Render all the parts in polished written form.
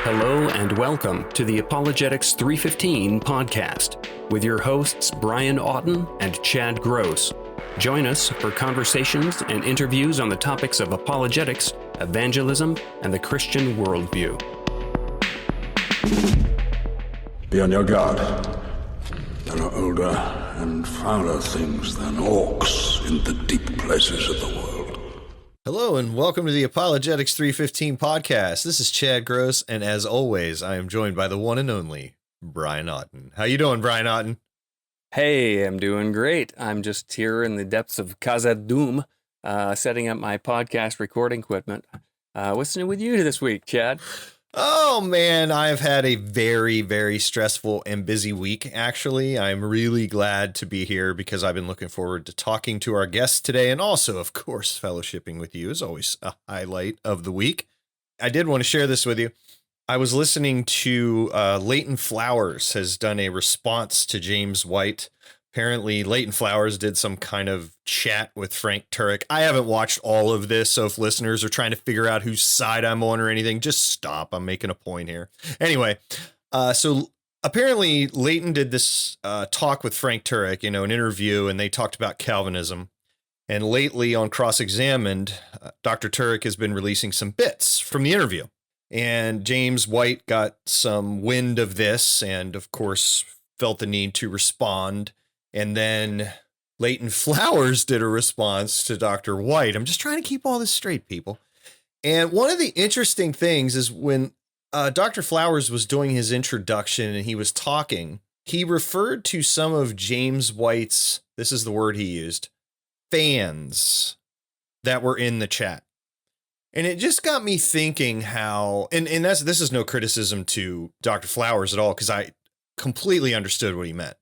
Hello and welcome to the Apologetics 315 podcast with your hosts Brian Auten and Chad Gross. Join us for conversations and interviews on the topics of apologetics, evangelism, and the Christian worldview. Be on your guard. There are older and fouler things than orcs in the deep places of the world. Hello and welcome to the Apologetics 315 podcast. This is Chad Gross, and as always, I am joined by the one and only Brian Auten. How you doing, Brian Auten? Hey, I'm doing great. I'm just here in the depths of Khazad-dûm, setting up my podcast recording equipment. What's new with you this week, Chad? Oh man, I've had a very, very stressful and busy week, actually. I'm really glad to be here because I've been looking forward to talking to our guests today, and also, of course, fellowshipping with you is always a highlight of the week. I did want to share this with you. I was listening to Leighton Flowers has done a response to James White. Apparently, Leighton Flowers did some kind of chat with Frank Turek. I haven't watched all of this, so if listeners are trying to figure out whose side I'm on or anything, just stop. I'm making a point here. Anyway, so apparently Leighton did this talk with Frank Turek, an interview, and they talked about Calvinism. And lately on Cross-Examined, Dr. Turek has been releasing some bits from the interview. And James White got some wind of this and, of course, felt the need to respond. And then Leighton Flowers did a response to Dr. White. I'm just trying to keep all this straight, people. And one of the interesting things is when Dr. Flowers was doing his introduction and he was talking, he referred to some of James White's, this is the word he used, fans that were in the chat. And it just got me thinking how, and this is no criticism to Dr. Flowers at all, because I completely understood what he meant.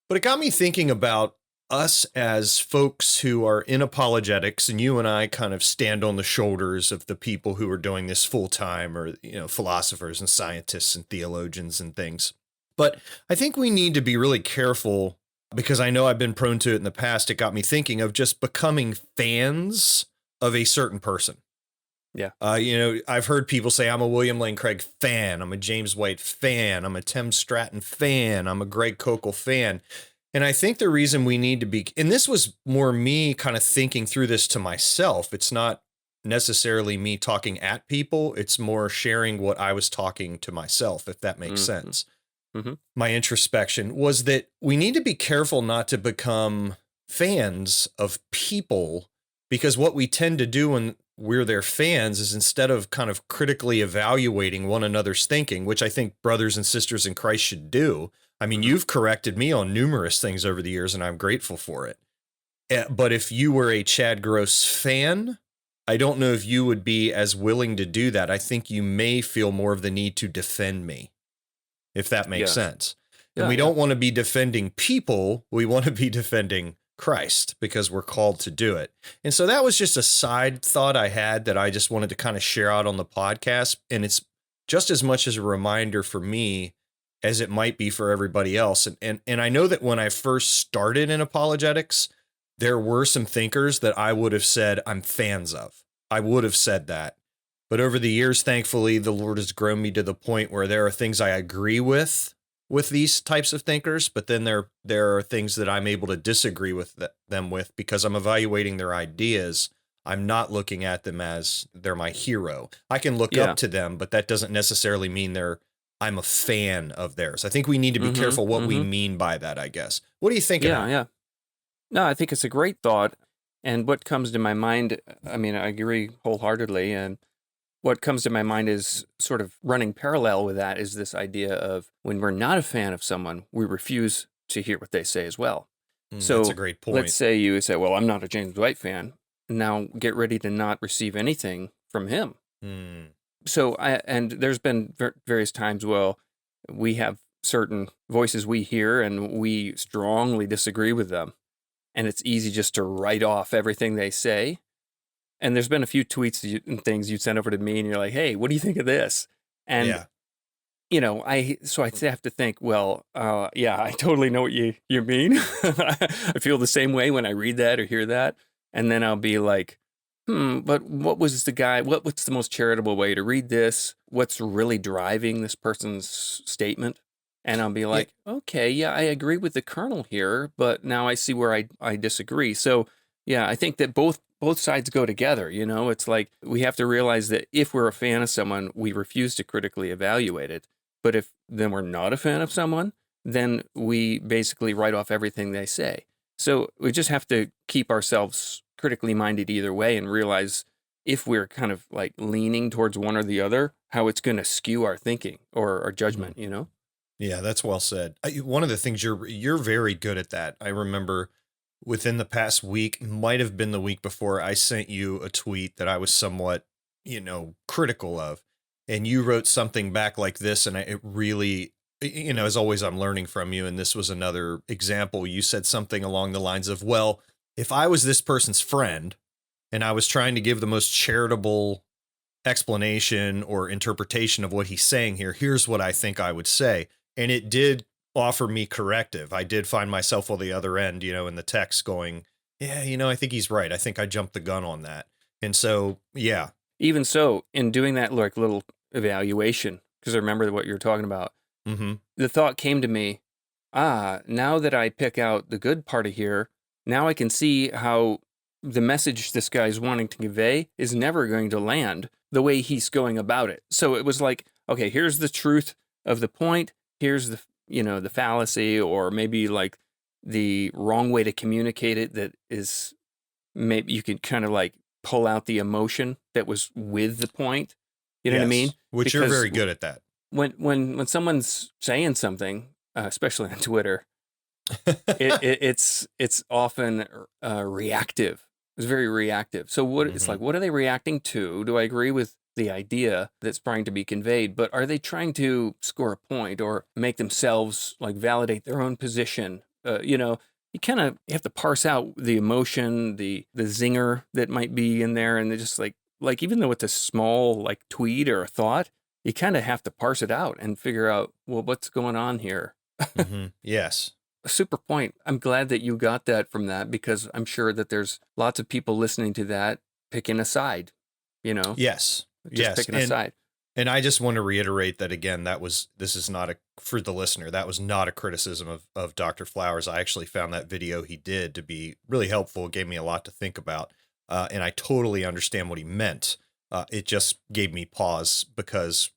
But it got me thinking about us as folks who are in apologetics, and you and I kind of stand on the shoulders of the people who are doing this full time, or, philosophers and scientists and theologians and things. But I think we need to be really careful, because I know I've been prone to it in the past. It got me thinking of just becoming fans of a certain person. Yeah. I've heard people say, I'm a William Lane Craig fan. I'm a James White fan. I'm a Tim Stratton fan. I'm a Greg Koukl fan. And I think the reason we need to be, and this was more me kind of thinking through this to myself. It's not necessarily me talking at people. It's more sharing what I was talking to myself, if that makes sense. Mm-hmm. My introspection was that we need to be careful not to become fans of people, because what we tend to do when we're their fans is, instead of kind of critically evaluating one another's thinking, which I think brothers and sisters in Christ should do. I mean, you've corrected me on numerous things over the years, and I'm grateful for it. But if you were a Chad Gross fan, I don't know if you would be as willing to do that. I think you may feel more of the need to defend me, if that makes sense. And we don't want to be defending people. We want to be defending Christ, because we're called to do it. And so that was just a side thought I had that I just wanted to kind of share out on the podcast. And it's just as much as a reminder for me as it might be for everybody else. And I know that when I first started in apologetics, there were some thinkers that I would have said I'm fans of. I would have said that. But over the years, thankfully, the Lord has grown me to the point where there are things I agree with these types of thinkers, but then there are things that I'm able to disagree with them with, because I'm evaluating their ideas. I'm not looking at them as they're my hero. I can look up to them, but that doesn't necessarily mean I'm a fan of theirs. I think we need to be careful what we mean by that, I guess. What do you think of that? Yeah. No, I think it's a great thought. And what comes to my mind, I mean, I agree wholeheartedly. And what comes to my mind is sort of running parallel with that is this idea of, when we're not a fan of someone, we refuse to hear what they say as well. So that's a great point. Let's say you say, well, I'm not a James White fan. Now get ready to not receive anything from him. So and there's been various times, we have certain voices we hear and we strongly disagree with them. And it's easy just to write off everything they say. And there's been a few tweets and things you sent over to me, and you're like, hey, what do you think of this? And, I have to think, I totally know what you mean. I feel the same way when I read that or hear that. And then I'll be like, but what's the most charitable way to read this? What's really driving this person's statement? And I'll be like, okay, yeah, I agree with the kernel here, but now I see where I disagree. So yeah, I think that both sides go together. It's like we have to realize that if we're a fan of someone, we refuse to critically evaluate it. But if then we're not a fan of someone, then we basically write off everything they say. So we just have to keep ourselves critically minded either way and realize if we're kind of like leaning towards one or the other, how it's going to skew our thinking or our judgment, Yeah, that's well said. One of the things you're very good at that. I remember within the past week, might have been the week before, I sent you a tweet that I was somewhat, critical of, and you wrote something back like this, and it really, as always, I'm learning from you, and this was another example. You said something along the lines of, well, if I was this person's friend and I was trying to give the most charitable explanation or interpretation of what he's saying here, here's what I think I would say. And it did offer me corrective. I did find myself on the other end, in the text going, yeah, I think he's right. I think I jumped the gun on that. And so, yeah. Even so, in doing that like little evaluation, because I remember what you're talking about, the thought came to me, now that I pick out the good part of here, now I can see how the message this guy's wanting to convey is never going to land the way he's going about it. So it was like, okay, here's the truth of the point. Here's the fallacy, or maybe like the wrong way to communicate it. That is, maybe you could kind of like pull out the emotion that was with the point. You know what I mean? Which you're very good at that. When someone's saying something, especially on Twitter, it's often reactive. It's very reactive. So it's like, what are they reacting to? Do I agree with the idea that's trying to be conveyed, but are they trying to score a point or make themselves like validate their own position? You have to parse out the emotion, the zinger that might be in there, and they're just like even though it's a small like tweet or a thought, you kind of have to parse it out and figure out, well, what's going on here. Yes. A super point. I'm glad that you got that from that, because I'm sure that there's lots of people listening to that picking a side, Yes. Picking a side. And I just want to reiterate that again, this is not for the listener, that was not a criticism of Dr. Flowers. I actually found that video he did to be really helpful. It gave me a lot to think about. And I totally understand what he meant. It just gave me pause because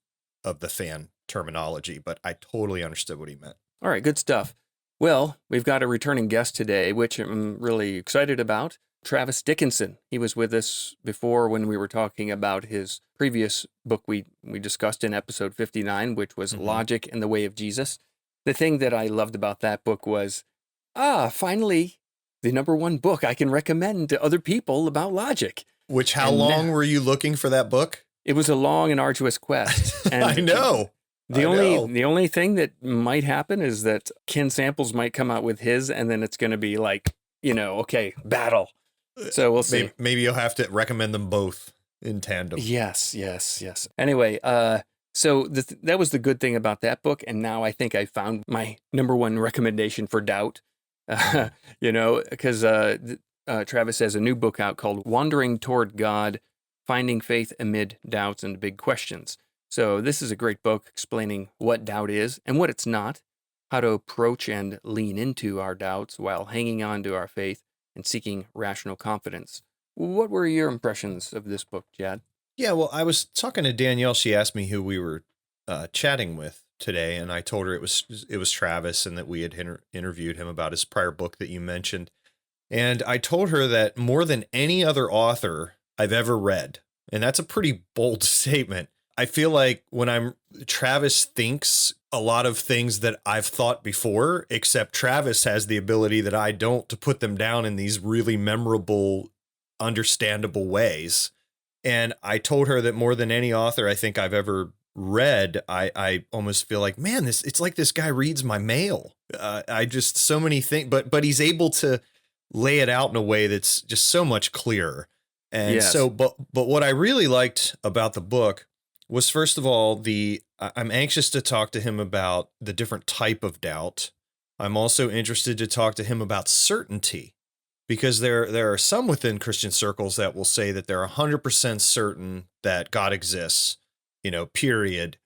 of the fan terminology, but I totally understood what he meant. All right, good stuff. Well, we've got a returning guest today, which I'm really excited about. Travis Dickinson. He was with us before when we were talking about his previous book we discussed in episode 59, which was Logic and the Way of Jesus. The thing that I loved about that book was, finally, the number one book I can recommend to other people about logic. Which, how long were you looking for that book? It was a long and arduous quest. And I know. The only thing that might happen is that Ken Samples might come out with his, and then it's going to be like, okay, battle. So we'll see. Maybe you'll have to recommend them both in tandem. Yes. Anyway, so that was the good thing about that book, and now I think I found my number one recommendation for doubt. Because Travis has a new book out called Wandering Toward God, Finding Faith Amid Doubts and Big Questions. So this is a great book explaining what doubt is and what it's not, how to approach and lean into our doubts while hanging on to our faith and seeking rational confidence. What were your impressions of this book, Chad? Yeah, well, I was talking to Danielle. She asked me who we were chatting with today, and I told her it was Travis, and that we had interviewed him about his prior book that you mentioned. And I told her that more than any other author I've ever read, and that's a pretty bold statement, I feel like Travis thinks a lot of things that I've thought before, except Travis has the ability that I don't to put them down in these really memorable, understandable ways. And I told her that more than any author I think I've ever read, I almost feel like, man, it's like this guy reads my mail. I just so many things, but he's able to lay it out in a way that's just so much clearer. And yes. but what I really liked about the book was, first of all, I'm anxious to talk to him about the different type of doubt. I'm also interested to talk to him about certainty, because there are some within Christian circles that will say that they're 100% certain that God exists, period.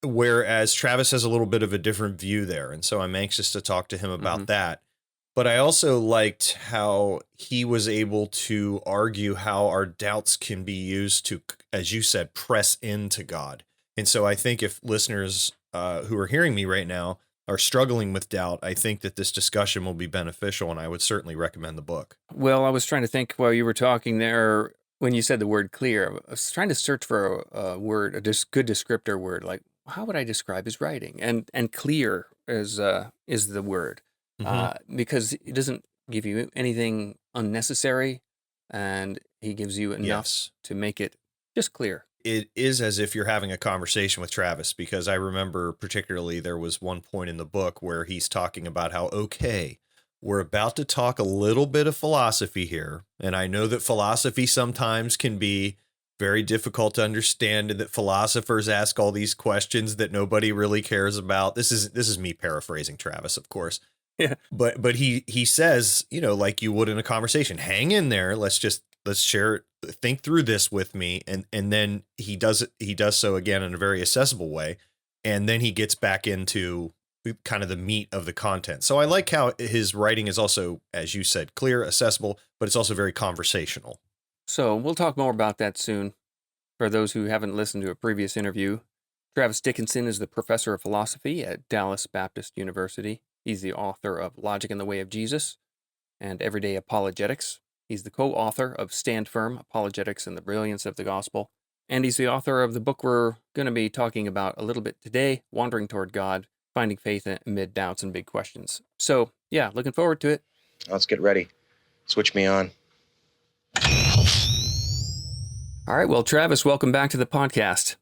Whereas Travis has a little bit of a different view there. And so I'm anxious to talk to him about that. But I also liked how he was able to argue how our doubts can be used to, as you said, press into God. And so I think if listeners who are hearing me right now are struggling with doubt, I think that this discussion will be beneficial, and I would certainly recommend the book. Well, I was trying to think while you were talking there, when you said the word clear, I was trying to search for a word, good descriptor word, like how would I describe his writing? And clear is the word, because it doesn't give you anything unnecessary, and he gives you enough to make it just clear. It is as if you're having a conversation with Travis, because I remember particularly there was one point in the book where he's talking about how, okay, we're about to talk a little bit of philosophy here. And I know that philosophy sometimes can be very difficult to understand, and that philosophers ask all these questions that nobody really cares about. This is me paraphrasing Travis, of course. Yeah. But he says, like you would in a conversation, hang in there. Let's share, think through this with me. And then he does so again in a very accessible way. And then he gets back into kind of the meat of the content. So I like how his writing is also, as you said, clear, accessible, but it's also very conversational. So we'll talk more about that soon. For those who haven't listened to a previous interview, Travis Dickinson is the professor of philosophy at Dallas Baptist University. He's the author of Logic and the Way of Jesus and Everyday Apologetics. He's the co-author of Stand Firm, Apologetics and the Brilliance of the Gospel. And he's the author of the book we're going to be talking about a little bit today, Wandering Toward God, Finding Faith Amid Doubts and Big Questions. So, yeah, looking forward to it. Let's get ready. Switch me on. All right, well, Travis, welcome back to the podcast.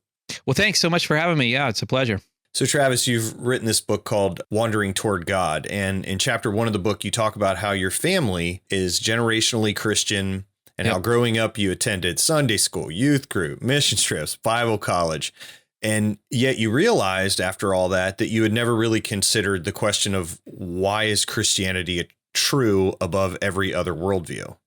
Well, thanks so much for having me. Yeah, it's a pleasure. So, Travis, you've written this book called Wandering Toward God. And in chapter 1 of the book, you talk about how your family is generationally Christian and how growing up you attended Sunday school, youth group, mission trips, Bible college. And yet you realized after all that you had never really considered the question of why is Christianity true above every other worldview?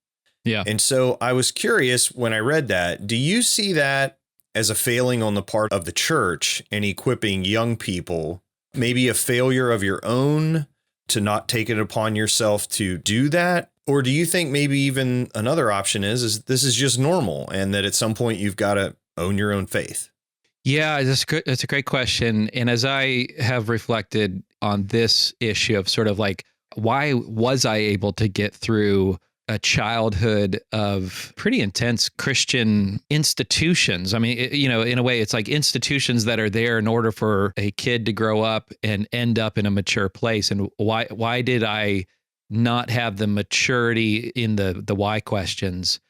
Yeah. And so I was curious when I read that, do you see that as a failing on the part of the church in equipping young people, maybe a failure of your own to not take it upon yourself to do that? Or do you think maybe even another option is this is just normal and that at some point you've got to own your own faith? Yeah, that's a great question. And as I have reflected on this issue of sort of like, why was I able to get through a childhood of pretty intense Christian institutions? I mean, in a way, it's like institutions that are there in order for a kid to grow up and end up in a mature place. And why did I not have the maturity in the why questions?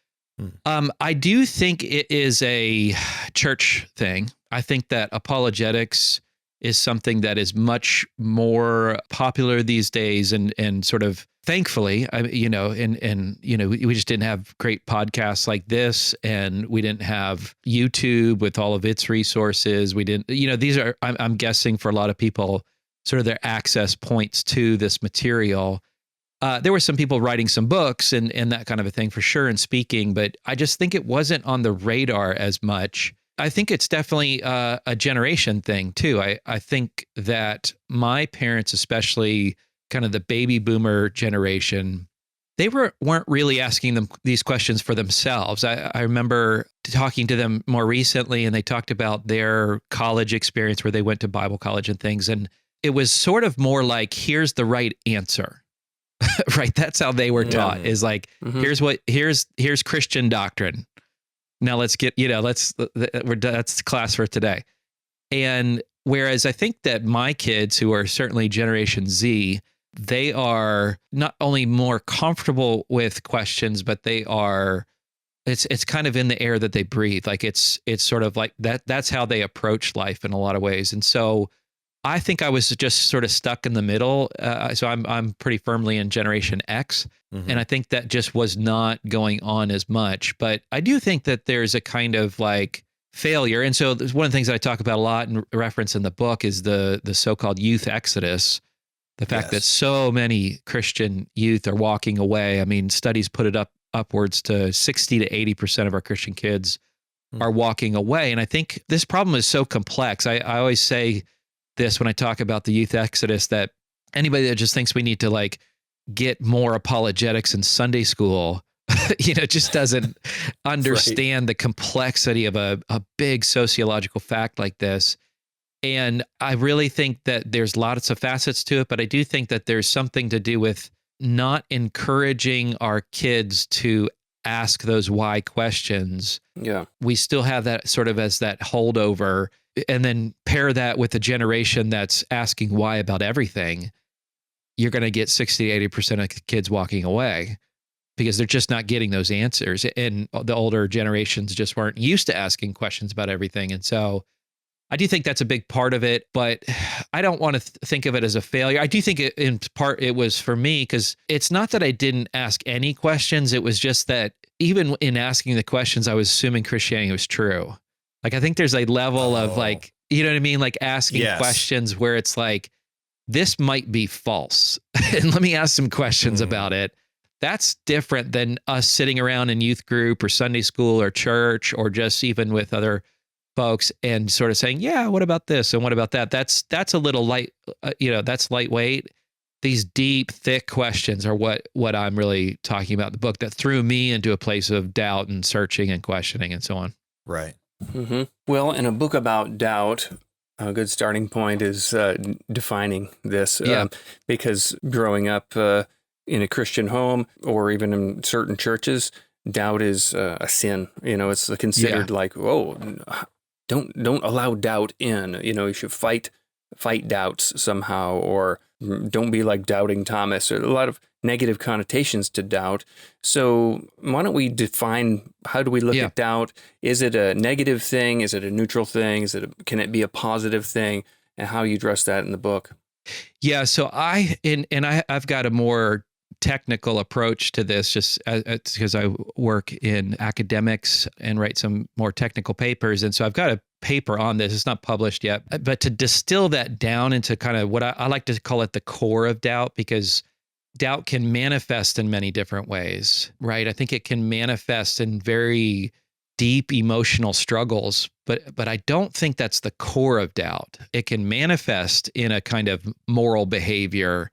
I do think it is a church thing. I think that apologetics is something that is much more popular these days, and sort of thankfully, we just didn't have great podcasts like this, and we didn't have YouTube with all of its resources. We didn't, these are, I'm guessing for a lot of people, sort of their access points to this material. There were some people writing some books and that kind of a thing for sure, and speaking, but I just think it wasn't on the radar as much. I think it's definitely a generation thing too. I think that my parents, especially kind of the baby boomer generation, they weren't really asking these questions for themselves. I remember talking to them more recently, and they talked about their college experience where they went to Bible college and things. And it was sort of more like, here's the right answer. Right. That's how they were taught, is like, here's Christian doctrine. Now let's get, that's class for today. And whereas I think that my kids, who are certainly Generation Z, they are not only more comfortable with questions, but they are, it's kind of in the air that they breathe. Like it's sort of like that's how they approach life in a lot of ways. And so I think I was just sort of stuck in the middle. So I'm pretty firmly in Generation X. And I think that just was not going on as much. But I do think that there's a kind of like failure. And so one of the things that I talk about a lot and reference in the book is the so-called youth exodus, The fact that Yes. so many Christian youth are walking away. I mean, studies put it upwards to 60 to 80% of our Christian kids are walking away. And I think this problem is so complex. I always say this when I talk about the youth exodus, that anybody that just thinks we need to like get more apologetics in Sunday school, just doesn't understand the complexity of a big sociological fact like this. And I really think that there's lots of facets to it, but I do think that there's something to do with not encouraging our kids to ask those why questions. Yeah. We still have that sort of as that holdover, and then pair that with a generation that's asking why about everything. You're going to get 60 to 80% of kids walking away because they're just not getting those answers. And the older generations just weren't used to asking questions about everything. And so I do think that's a big part of it, but I don't want to think of it as a failure. I do think in part it was for me, because it's not that I didn't ask any questions. It was just that even in asking the questions, I was assuming Christianity was true. Like, I think there's a level of like, you know what I mean? Like asking questions where it's like, this might be false. And let me ask some questions about it. That's different than us sitting around in youth group or Sunday school or church, or just even with other folks and sort of saying, yeah, what about this? And what about that? That's a little light, that's lightweight. These deep, thick questions are what I'm really talking about in the book, that threw me into a place of doubt and searching and questioning and so on. Right. Mm-hmm. Well, in a book about doubt, a good starting point is defining this. Because growing up in a Christian home, or even in certain churches, doubt is a sin. It's considered like, don't allow doubt in. You should fight doubts somehow, or don't be like doubting Thomas. Or a lot of negative connotations to doubt. So why don't we define, how do we look at doubt? Is it a negative thing? Is it a neutral thing? Can it be a positive thing? And how you address that in the book? Yeah. So I've got a more technical approach to this, just because I work in academics and write some more technical papers. And so I've got a paper on this. It's not published yet, but to distill that down into kind of what I like to call it the core of doubt, because doubt can manifest in many different ways, right? I think it can manifest in very deep emotional struggles, but I don't think that's the core of doubt. It can manifest in a kind of moral behavior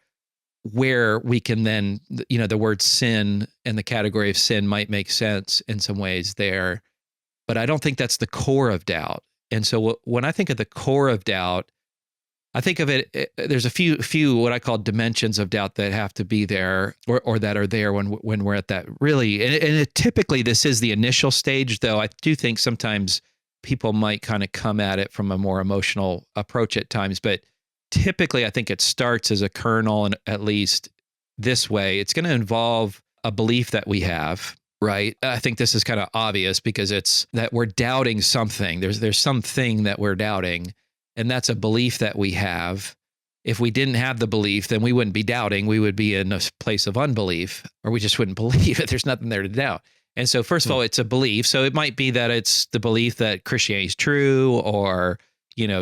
where we can then, the word sin and the category of sin might make sense in some ways there, but I don't think that's the core of doubt. And so when I think of the core of doubt, I think of it, there's a few what I call dimensions of doubt that have to be there, or that are there when we're at that really, and typically this is the initial stage, though I do think sometimes people might kind of come at it from a more emotional approach at times, but typically I think it starts as a kernel, and at least this way, it's going to involve a belief that we have, right? I think this is kind of obvious because it's that we're doubting something. There's something that we're doubting. And that's a belief that we have. If we didn't have the belief, then we wouldn't be doubting. We would be in a place of unbelief, or we just wouldn't believe it. There's nothing there to doubt. And so first of all, it's a belief. So it might be that it's the belief that Christianity is true, or,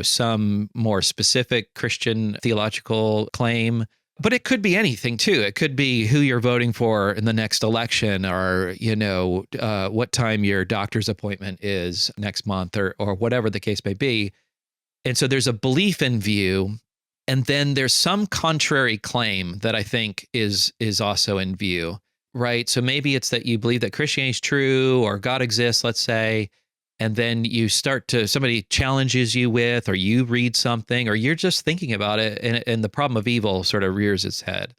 some more specific Christian theological claim. But it could be anything too. It could be who you're voting for in the next election, or, what time your doctor's appointment is next month, or whatever the case may be. And so there's a belief in view, and then there's some contrary claim that I think is also in view, right? So maybe it's that you believe that Christianity is true, or God exists, let's say, and then somebody challenges you with, or you read something, or you're just thinking about it, and the problem of evil sort of rears its head.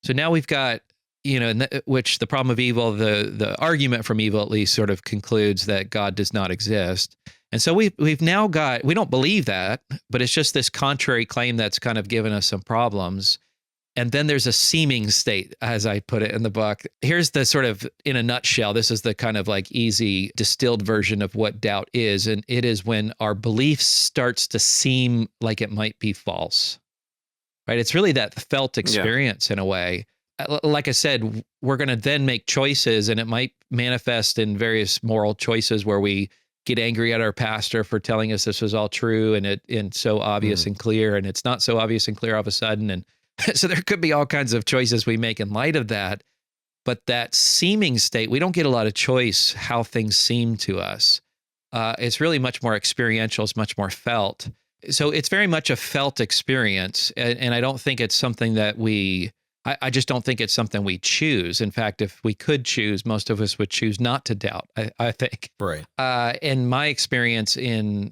So now we've got, which the problem of evil, the argument from evil at least sort of concludes that God does not exist. And so we've now got, we don't believe that, but it's just this contrary claim that's kind of given us some problems. And then there's a seeming state, as I put it in the book. Here's the sort of, in a nutshell, this is the kind of like easy distilled version of what doubt is. And it is when our belief starts to seem like it might be false, right? It's really that felt experience in a way. Like I said, we're going to then make choices, and it might manifest in various moral choices where we get angry at our pastor for telling us this was all true, and so obvious and clear, and it's not so obvious and clear all of a sudden. And So there could be all kinds of choices we make in light of that. But that seeming state, we don't get a lot of choice how things seem to us. It's really much more experiential. It's much more felt. So it's very much a felt experience. And I don't think it's something that I just don't think it's something we choose. In fact, if we could choose, most of us would choose not to doubt, I think. Right. In my experience in,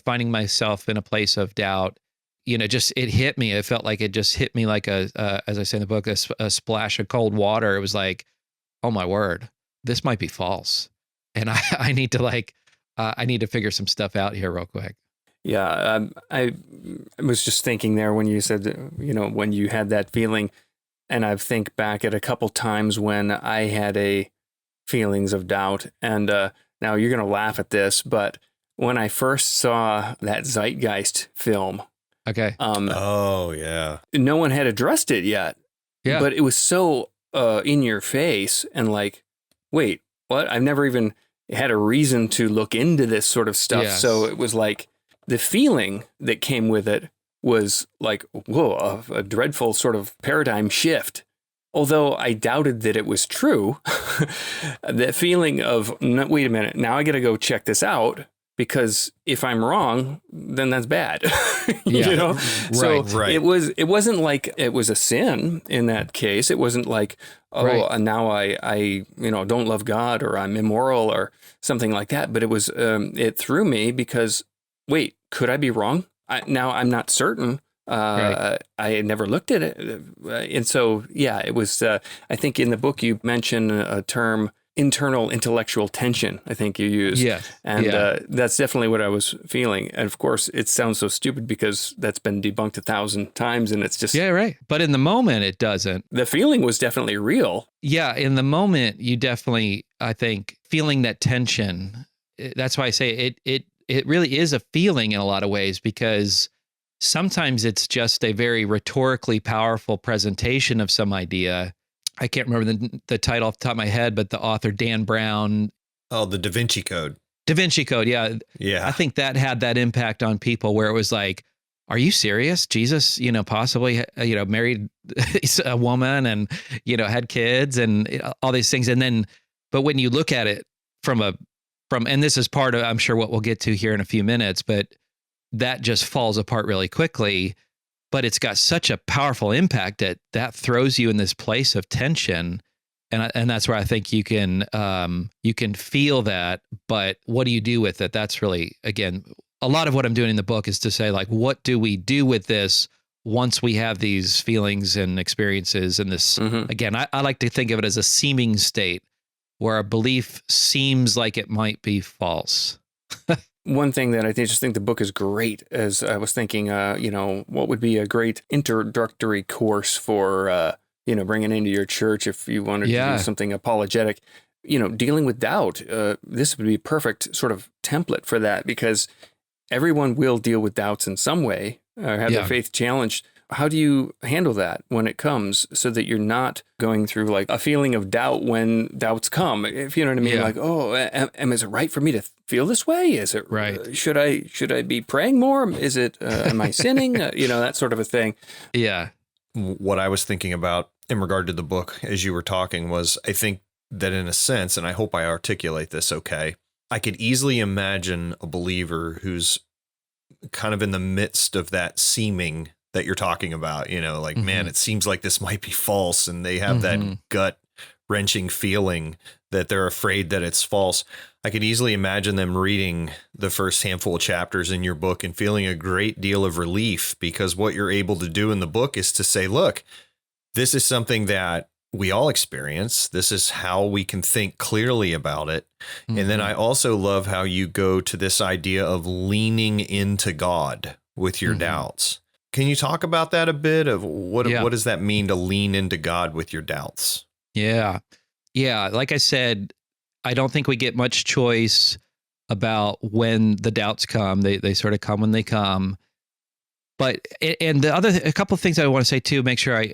finding myself in a place of doubt, just it hit me. It felt like it just hit me like as I say in the book, a splash of cold water. It was like, oh my word, this might be false. And I need to figure some stuff out here real quick. Yeah. I was just thinking there when you said, when you had that feeling, and I think back at a couple times when I had feelings of doubt. And now you're going to laugh at this, but when I first saw that Zeitgeist film, okay. Oh yeah. No one had addressed it yet. Yeah. But it was so in your face and like, wait, what? I've never even had a reason to look into this sort of stuff. Yes. So it was like the feeling that came with it was like, whoa, a dreadful sort of paradigm shift. Although I doubted that it was true, that feeling of, no, wait a minute, now I got to go check this out. Because if I'm wrong, then that's bad. Yeah. So Right. it wasn't like it was a sin in that case. It wasn't like, now I don't love God or I'm immoral or something like that. But it was it threw me because, wait, could I be wrong? Now I'm not certain. Right. I had never looked at it. And so, yeah, it was, I think in the book you mention a term, internal intellectual tension, I think you use. Yeah. And that's definitely what I was feeling. And of course, it sounds so stupid because that's been debunked 1,000 times and it's just... Yeah, right. But in the moment, it doesn't. The feeling was definitely real. Yeah, in the moment, you definitely, I think, feeling that tension. That's why I say it really is a feeling in a lot of ways, because sometimes it's just a very rhetorically powerful presentation of some idea. I can't remember the title off the top of my head, but the author, Dan Brown. Oh, the Da Vinci Code. Da Vinci Code, yeah. Yeah. I think that had that impact on people where it was like, are you serious? Jesus, possibly, married a woman and, had kids and all these things. And then, but when you look at it and this is part of, I'm sure what we'll get to here in a few minutes, but that just falls apart really quickly. But it's got such a powerful impact that throws you in this place of tension. And that's where I think you can feel that, but what do you do with it? That's really, again, a lot of what I'm doing in the book is to say, like, what do we do with this once we have these feelings and experiences and this, again, I like to think of it as a seeming state where a belief seems like it might be false. One thing that I just think the book is great, as I was thinking, what would be a great introductory course for, bringing into your church if you wanted to do something apologetic, dealing with doubt. This would be a perfect sort of template for that, because everyone will deal with doubts in some way or have their faith challenged. How do you handle that when it comes so that you're not going through like a feeling of doubt when doubts come? If you know what I mean, like, is it right for me to feel this way? Is it right? Should I be praying more? Is it, am I sinning? That sort of a thing. Yeah. What I was thinking about in regard to the book as you were talking was, I think that in a sense, and I hope I articulate this okay, I could easily imagine a believer who's kind of in the midst of that seeming that you're talking about, man, it seems like this might be false. And they have that gut wrenching feeling that they're afraid that it's false. I could easily imagine them reading the first handful of chapters in your book and feeling a great deal of relief, because what you're able to do in the book is to say, look, this is something that we all experience. This is how we can think clearly about it. And then I also love how you go to this idea of leaning into God with your doubts. Can you talk about that a bit of what does that mean to lean into God with your doubts? Yeah. Yeah. Like I said, I don't think we get much choice about when the doubts come. They sort of come when they come. But, and a couple of things I want to say too, make sure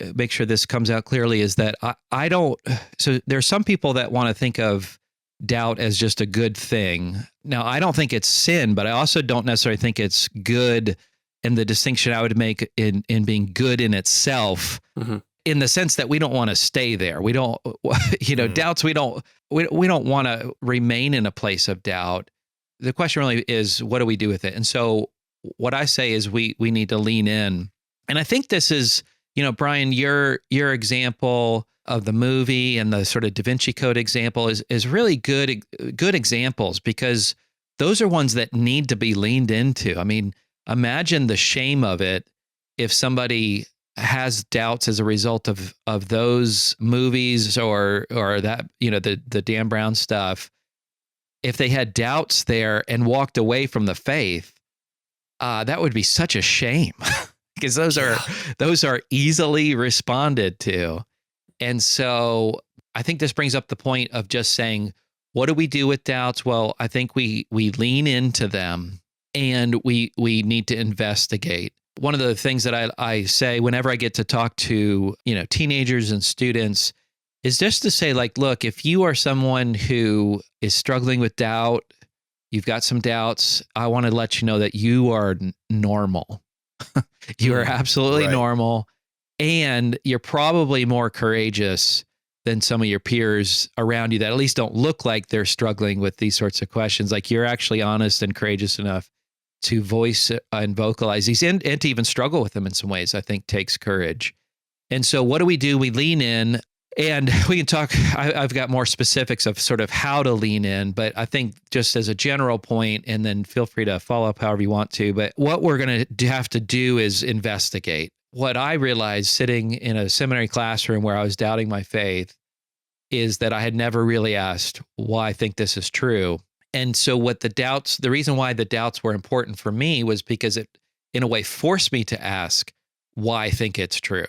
this comes out clearly, is that I don't, so there's some people that want to think of doubt as just a good thing. Now, I don't think it's sin, but I also don't necessarily think it's good and the distinction I would make in being good in itself, in the sense that we don't want to stay there. We don't, doubts. We don't want to remain in a place of doubt. The question really is, what do we do with it? And so what I say is we need to lean in. And I think this is, Brian, your example of the movie and the sort of Da Vinci Code example is really good examples, because those are ones that need to be leaned into. I mean, imagine the shame of it if somebody has doubts as a result of those movies or that, the Dan Brown stuff. If they had doubts there and walked away from the faith, that would be such a shame, because those are easily responded to. And so I think this brings up the point of just saying, what do we do with doubts? Well, I think we lean into them, and we need to investigate. One of the things that I say whenever I get to talk to, teenagers and students is just to say, like, look, if you are someone who is struggling with doubt, you've got some doubts, I want to let you know that you are normal. You are absolutely normal. And you're probably more courageous than some of your peers around you that at least don't look like they're struggling with these sorts of questions. Like, you're actually honest and courageous enough to voice and vocalize these and to even struggle with them in some ways, I think takes courage. And so what do? We lean in, and we can talk, I've got more specifics of sort of how to lean in, but I think just as a general point, and then feel free to follow up however you want to, but what we're going to have to do is investigate. What I realized sitting in a seminary classroom where I was doubting my faith is that I had never really asked why I think this is true. And so the reason why the doubts were important for me was because it, in a way, forced me to ask why I think it's true.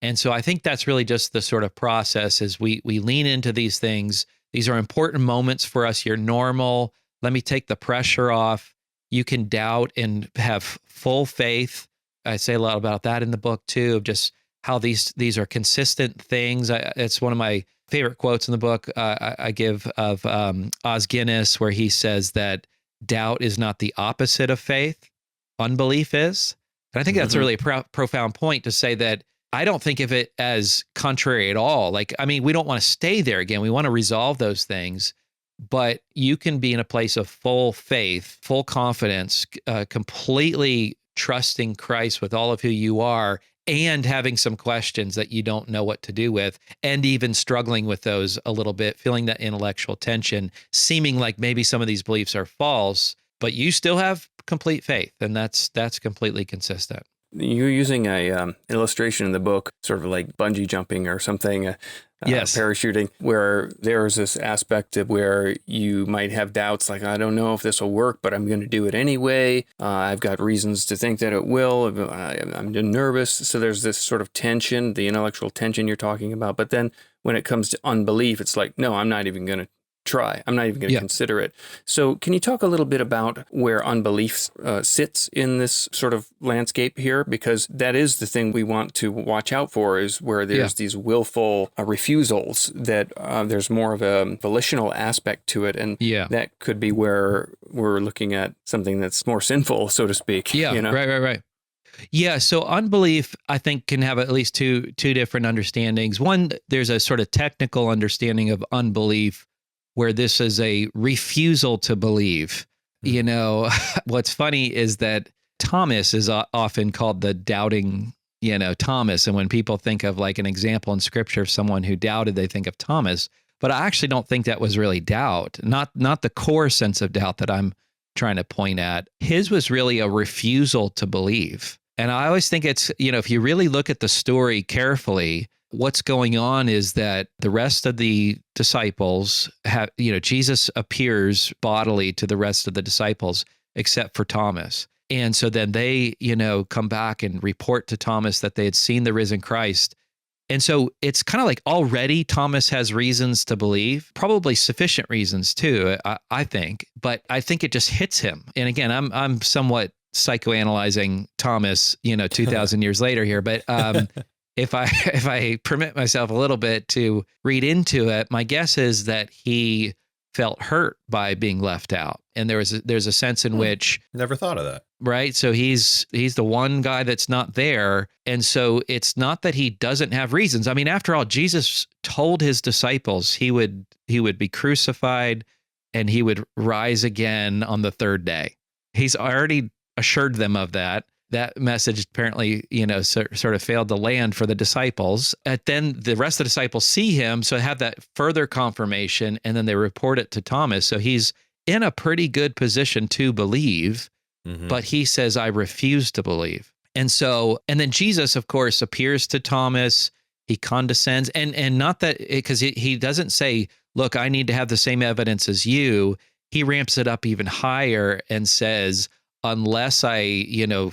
And so I think that's really just the sort of process is we lean into these things. These are important moments for us. You're normal. Let me take the pressure off. You can doubt and have full faith. I say a lot about that in the book too, of just how these are consistent things. It's one of my favorite quotes in the book I give of Os Guinness, where he says that doubt is not the opposite of faith, unbelief is. And I think that's a really profound point to say that I don't think of it as contrary at all. Like, I mean, we don't want to stay there again. We want to resolve those things, but you can be in a place of full faith, full confidence, completely trusting Christ with all of who you are, and having some questions that you don't know what to do with, and even struggling with those a little bit, feeling that intellectual tension, seeming like maybe some of these beliefs are false, but you still have complete faith, and that's completely consistent. You're using a illustration in the book, sort of like bungee jumping or something, yes, parachuting, where there's this aspect of where you might have doubts, like, I don't know if this will work, but I'm going to do it anyway. I've got reasons to think that it will. I'm nervous. So there's this sort of tension, the intellectual tension you're talking about. But then when it comes to unbelief, it's like, no, I'm not even going to try. I'm not even going to consider it. So can you talk a little bit about where unbelief sits in this sort of landscape here? Because that is the thing we want to watch out for, is where there's these willful refusals, that there's more of a volitional aspect to it. And that could be where we're looking at something that's more sinful, so to speak. Yeah, right. Yeah, so unbelief, I think, can have at least two different understandings. One, there's a sort of technical understanding of unbelief, where this is a refusal to believe. You know, what's funny is that Thomas is often called the doubting, Thomas. And when people think of like an example in scripture of someone who doubted, they think of Thomas. But I actually don't think that was really doubt, not the core sense of doubt that I'm trying to point at. His was really a refusal to believe. And I always think it's, if you really look at the story carefully, what's going on is that the rest of the disciples have, Jesus appears bodily to the rest of the disciples except for Thomas. And so then they, come back and report to Thomas that they had seen the risen Christ. And so it's kind of like already Thomas has reasons to believe, probably sufficient reasons too, I think. But I think it just hits him. And again, I'm somewhat psychoanalyzing Thomas, 2,000 years later here. But if I permit myself a little bit to read into it, my guess is that he felt hurt by being left out. And there's a sense in which, never thought of that. right? So he's the one guy that's not there. And so it's not that he doesn't have reasons. I mean, after all, Jesus told his disciples he would be crucified and he would rise again on the third day. He's already assured them of that. That message apparently, sort of failed to land for the disciples. And then the rest of the disciples see him, so have that further confirmation, and then they report it to Thomas. So he's in a pretty good position to believe, but he says, I refuse to believe. And then Jesus, of course, appears to Thomas. He condescends, and not that, because he doesn't say, look, I need to have the same evidence as you. He ramps it up even higher and says, unless I,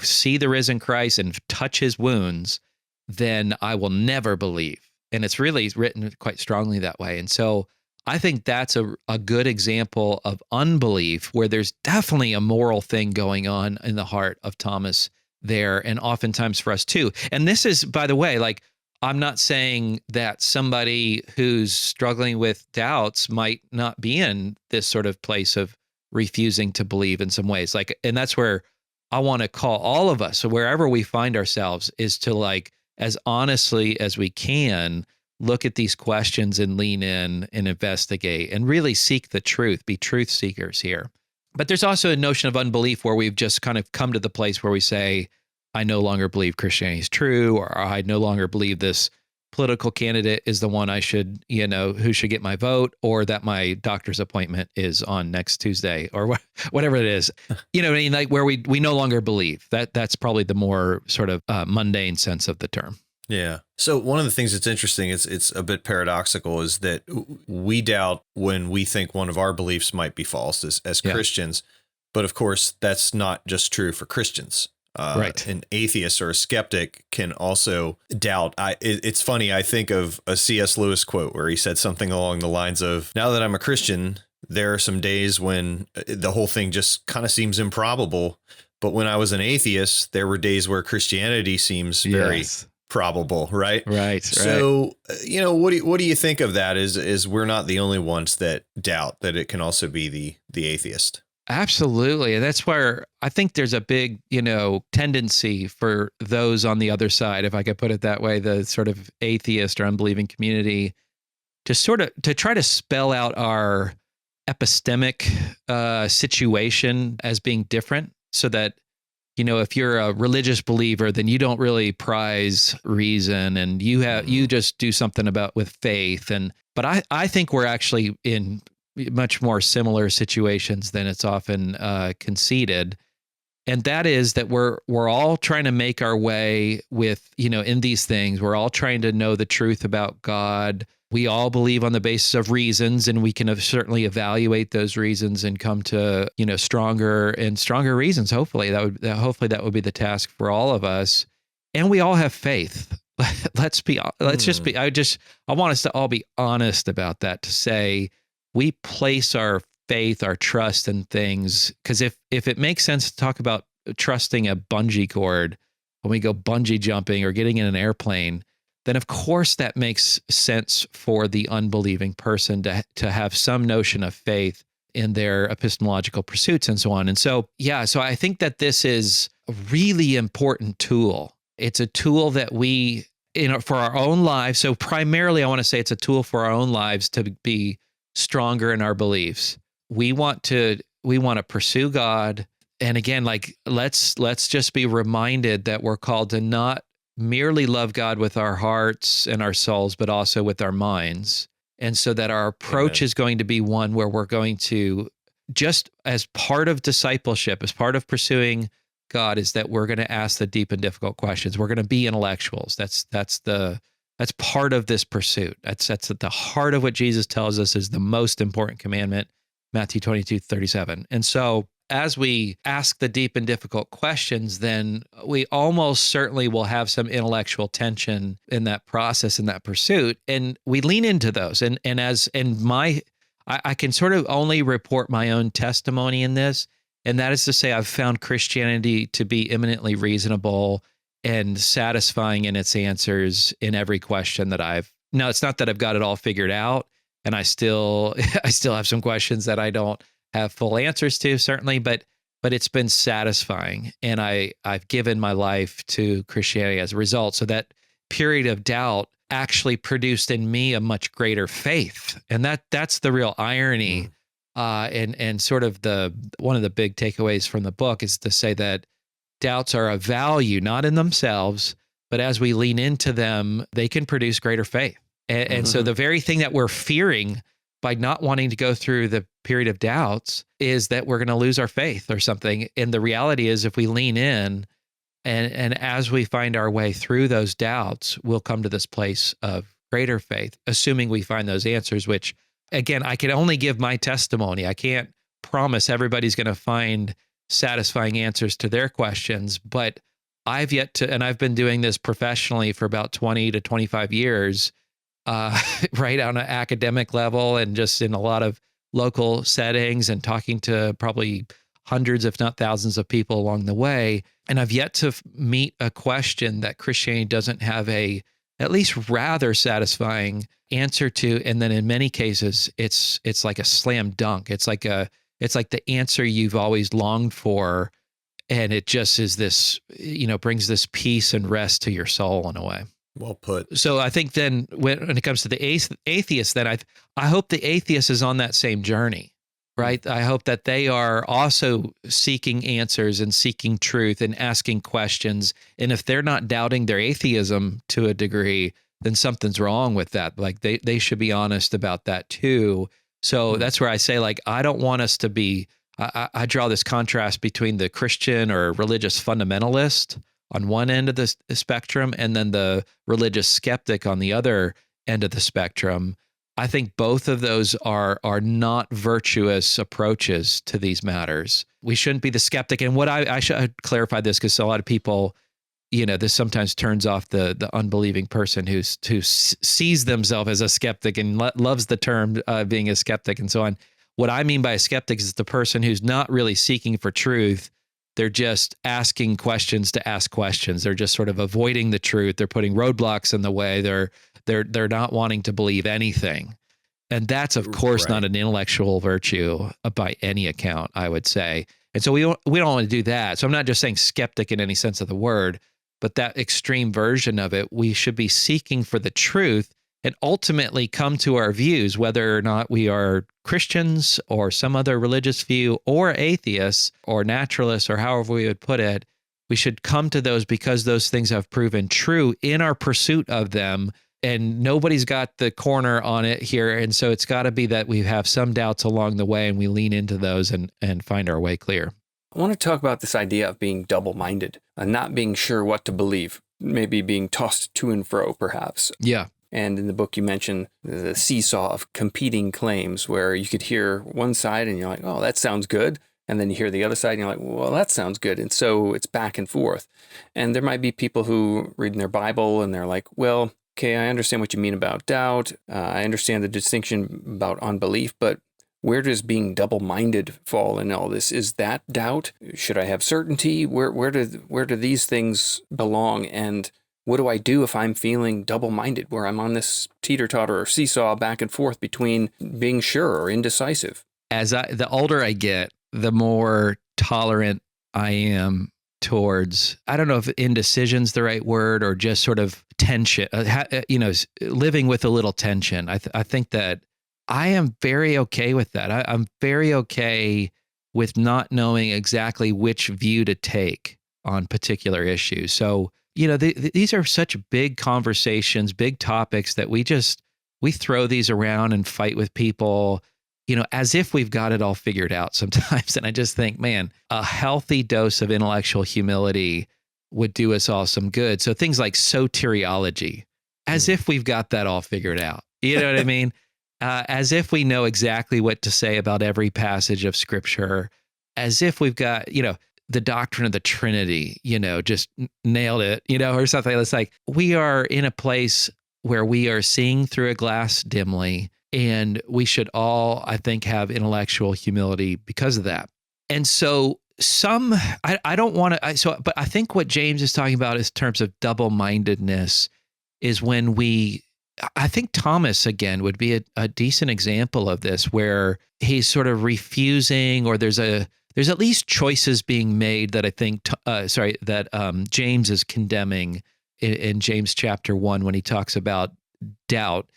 see the risen Christ and touch his wounds, then I will never believe. And it's really written quite strongly that way. And so I think that's a good example of unbelief, where there's definitely a moral thing going on in the heart of Thomas there, and oftentimes for us too. And this is, by the way, like, I'm not saying that somebody who's struggling with doubts might not be in this sort of place of refusing to believe in some ways. Like, and that's where I want to call all of us, so wherever we find ourselves, is to, like, as honestly as we can, look at these questions and lean in and investigate and really seek the truth, be truth seekers here. But there's also a notion of unbelief where we've just kind of come to the place where we say, I no longer believe Christianity is true, or I no longer believe this political candidate is the one I should, who should get my vote, or that my doctor's appointment is on next Tuesday, or whatever it is. You know what I mean? Like, where we no longer believe. That's probably the more sort of mundane sense of the term. Yeah. So one of the things that's interesting, it's a bit paradoxical, is that we doubt when we think one of our beliefs might be false as Christians. But of course, that's not just true for Christians. Right. An atheist or a skeptic can also doubt. It's funny. I think of a C.S. Lewis quote where he said something along the lines of, now that I'm a Christian, there are some days when the whole thing just kind of seems improbable. But when I was an atheist, there were days where Christianity seems very probable. Right. Right. So, what do you think of that? Is we're not the only ones that doubt that it can also be the atheist? Absolutely. And that's where I think there's a big, tendency for those on the other side, if I could put it that way, the sort of atheist or unbelieving community, to try to spell out our epistemic situation as being different, so that, if you're a religious believer, then you don't really prize reason, and you just do something with faith. But I think we're actually in much more similar situations than it's often conceded. And that is that we're all trying to make our way with, in these things. We're all trying to know the truth about God. We all believe on the basis of reasons, and we can certainly evaluate those reasons and come to, stronger and stronger reasons. Hopefully that would be the task for all of us. And we all have faith. I want us to all be honest about that, to say, we place our faith, our trust in things, because if it makes sense to talk about trusting a bungee cord when we go bungee jumping or getting in an airplane, then of course that makes sense for the unbelieving person to have some notion of faith in their epistemological pursuits and so on. And so, so I think that this is a really important tool. It's a tool that we, for our own lives. So primarily, I want to say it's a tool for our own lives to be stronger in our beliefs. We want to pursue God. And again, like, let's just be reminded that we're called to not merely love God with our hearts and our souls, but also with our minds. And so that our approach is going to be one where we're going to, just as part of discipleship, as part of pursuing God, is that we're going to ask the deep and difficult questions. We're going to be intellectuals. That's part of this pursuit. That's at the heart of what Jesus tells us is the most important commandment, Matthew 22:37. And so as we ask the deep and difficult questions, then we almost certainly will have some intellectual tension in that process, in that pursuit. And we lean into those. I can sort of only report my own testimony in this. And that is to say, I've found Christianity to be eminently reasonable and satisfying in its answers in every question that now it's not that I've got it all figured out, and I still I still have some questions that I don't have full answers to, certainly, but it's been satisfying, and I've given my life to Christianity as a result. So that period of doubt actually produced in me a much greater faith, and that's the real irony. And sort of one of the big takeaways from the book is to say that doubts are a value, not in themselves, but as we lean into them, they can produce greater faith. And so the very thing that we're fearing by not wanting to go through the period of doubts is that we're going to lose our faith or something. And the reality is, if we lean in and as we find our way through those doubts, we'll come to this place of greater faith, assuming we find those answers, which, again, I can only give my testimony. I can't promise everybody's going to find satisfying answers to their questions, but I've yet to, and I've been doing this professionally for about 20 to 25 years, right on an academic level and just in a lot of local settings and talking to probably hundreds, if not thousands of people along the way. And I've yet to meet a question that Christianity doesn't have a, at least rather satisfying answer to. And then in many cases, it's like a slam dunk. It's like the answer you've always longed for. And it just is this, brings this peace and rest to your soul in a way. Well put. So I think then when it comes to the atheist, then I hope the atheist is on that same journey, right? I hope that they are also seeking answers and seeking truth and asking questions. And if they're not doubting their atheism to a degree, then something's wrong with that. Like they should be honest about that too. So that's where I say, like, I don't want us to be, I draw this contrast between the Christian or religious fundamentalist on one end of the spectrum and then the religious skeptic on the other end of the spectrum. I think both of those are not virtuous approaches to these matters. We shouldn't be the skeptic. And what I should clarify this, because a lot of people, this sometimes turns off the unbelieving person who sees themselves as a skeptic and loves the term being a skeptic and so on. What I mean by a skeptic is the person who's not really seeking for truth. They're just asking questions to ask questions. They're just sort of avoiding the truth. They're putting roadblocks in the way. They're not wanting to believe anything. And that's, of course, not an intellectual virtue by any account, I would say. And so we don't want to do that. So I'm not just saying skeptic in any sense of the word, but that extreme version of it. We should be seeking for the truth and ultimately come to our views, whether or not we are Christians or some other religious view or atheists or naturalists or however we would put it. We should come to those because those things have proven true in our pursuit of them, and nobody's got the corner on it here. And so it's got to be that we have some doubts along the way and we lean into those and find our way clear. I want to talk about this idea of being double-minded and not being sure what to believe, maybe being tossed to and fro, perhaps. Yeah. And in the book, you mentioned the seesaw of competing claims where you could hear one side and you're like, oh, that sounds good. And then you hear the other side and you're like, well, that sounds good. And so it's back and forth. And there might be people who read in their Bible and they're like, well, okay, I understand what you mean about doubt. I understand the distinction about unbelief, but where does being double-minded fall in all this? Is that doubt? Should I have certainty? Where do these things belong? And what do I do if I'm feeling double-minded, where I'm on this teeter-totter or seesaw back and forth between being sure or indecisive? The older I get, the more tolerant I am towards, I don't know if indecision's the right word or just sort of tension, living with a little tension. I think that I am very okay with that. I'm very okay with not knowing exactly which view to take on particular issues. So, these are such big conversations, big topics that we throw these around and fight with people, as if we've got it all figured out sometimes. And I just think, man, a healthy dose of intellectual humility would do us all some good. So things like soteriology, as if we've got that all figured out. You know what I mean? As if we know exactly what to say about every passage of Scripture, as if we've got, the doctrine of the Trinity, just nailed it, or something. It's like we are in a place where we are seeing through a glass dimly, and we should all, I think, have intellectual humility because of that. And so I don't want to, but I think what James is talking about in terms of double-mindedness is when we I think Thomas, again, would be a decent example of this, where he's sort of refusing, or there's at least choices being made that I think, James is condemning in James chapter 1 when he talks about doubt.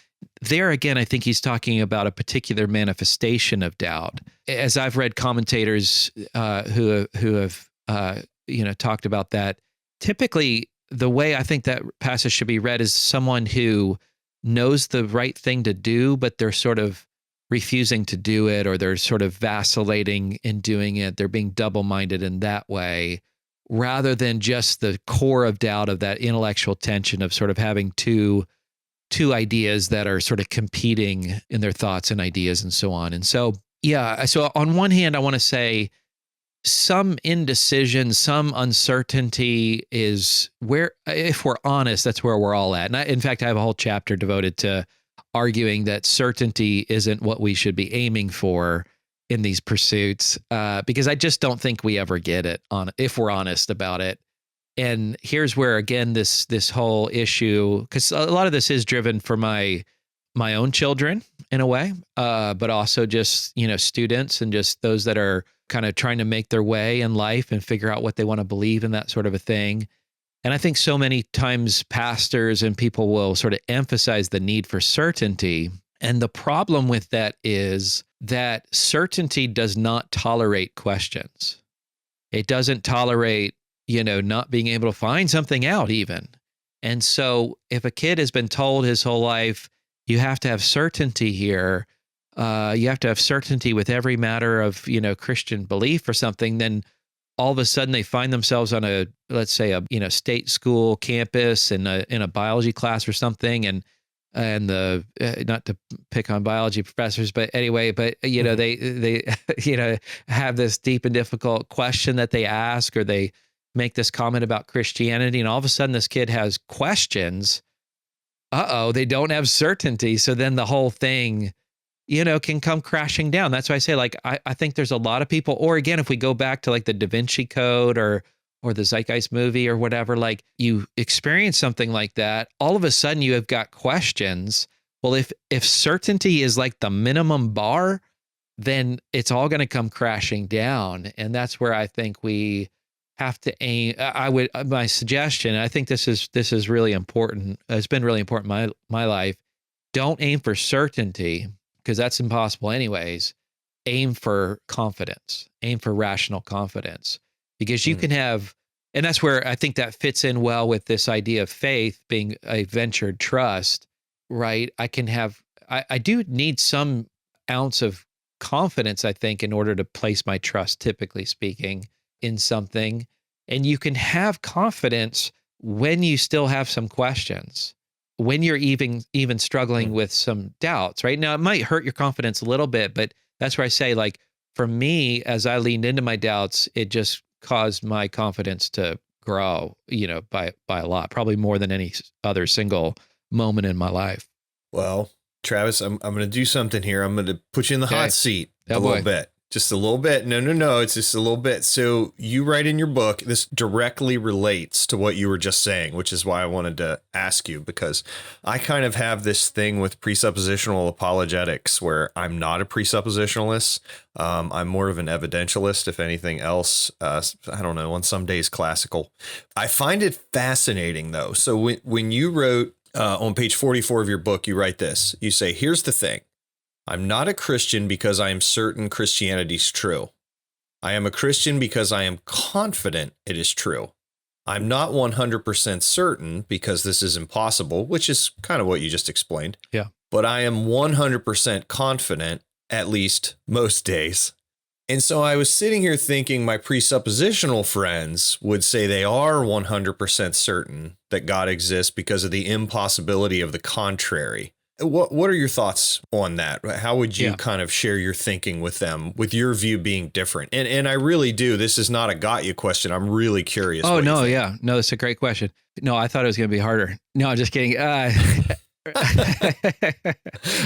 There again, I think he's talking about a particular manifestation of doubt. As I've read commentators who have talked about that, typically the way I think that passage should be read is someone who knows the right thing to do, but they're sort of refusing to do it, or they're sort of vacillating in doing it. They're being double-minded in that way, rather than just the core of doubt of that intellectual tension of sort of having two ideas that are sort of competing in their thoughts and ideas and so on. And so, so on one hand, I want to say some indecision, some uncertainty is where, if we're honest, that's where we're all at. And in fact, I have a whole chapter devoted to arguing that certainty isn't what we should be aiming for in these pursuits, because I just don't think we ever get it if we're honest about it. And here's where, again, this whole issue, because a lot of this is driven for my own children in a way, but also just, students and just those that are kind of trying to make their way in life and figure out what they want to believe and that sort of a thing. And I think so many times pastors and people will sort of emphasize the need for certainty. And the problem with that is that certainty does not tolerate questions. It doesn't tolerate not being able to find something out even. And so if a kid has been told his whole life, you have to have certainty here, you have to have certainty with every matter of, Christian belief or something, then all of a sudden they find themselves on let's say a state school campus in a biology class or something. And the, not to pick on biology professors, but anyway, they have this deep and difficult question that they ask, or they make this comment about Christianity, and all of a sudden this kid has questions. They don't have certainty. So then the whole thing, can come crashing down. That's why I say, I think there's a lot of people, or again, if we go back to the Da Vinci Code or the Zeitgeist movie or whatever, you experience something like that, all of a sudden you have got questions. Well, if certainty is the minimum bar, then it's all going to come crashing down. And that's where I think we have to aim. My suggestion, I think this is really important. It's been really important in my life. Don't aim for certainty, because that's impossible anyways. Aim for confidence. Aim for rational confidence, because you can have, and that's where I think that fits in well with this idea of faith being a ventured trust, right? I do need some ounce of confidence, I think, in order to place my trust, typically speaking, in something. And you can have confidence when you still have some questions, when you're even struggling with some doubts, right? Now, it might hurt your confidence a little bit, but that's where I say, for me, as I leaned into my doubts, it just caused my confidence to grow, by a lot, probably more than any other single moment in my life. Well, Travis, I'm going to do something here. I'm going to put you in the hot seat a little bit. Just a little bit. No. It's just a little bit. So you write in your book, this directly relates to what you were just saying, which is why I wanted to ask you, because I kind of have this thing with presuppositional apologetics where I'm not a presuppositionalist. I'm more of an evidentialist, if anything else. I don't know, on some days classical. I find it fascinating, though. So when you wrote on page 44 of your book, you write this. You say, here's the thing. I'm not a Christian because I am certain Christianity's true. I am a Christian because I am confident it is true. I'm not 100% certain because this is impossible, which is kind of what you just explained. Yeah. But I am 100% confident, at least most days. And so I was sitting here thinking my presuppositional friends would say they are 100% certain that God exists because of the impossibility of the contrary. What are your thoughts on that? How would you kind of share your thinking with them, with your view being different? And I really do. This is not a got you question. I'm really curious. Oh, no. Yeah. No, that's a great question. No, I thought it was going to be harder. No, I'm just kidding.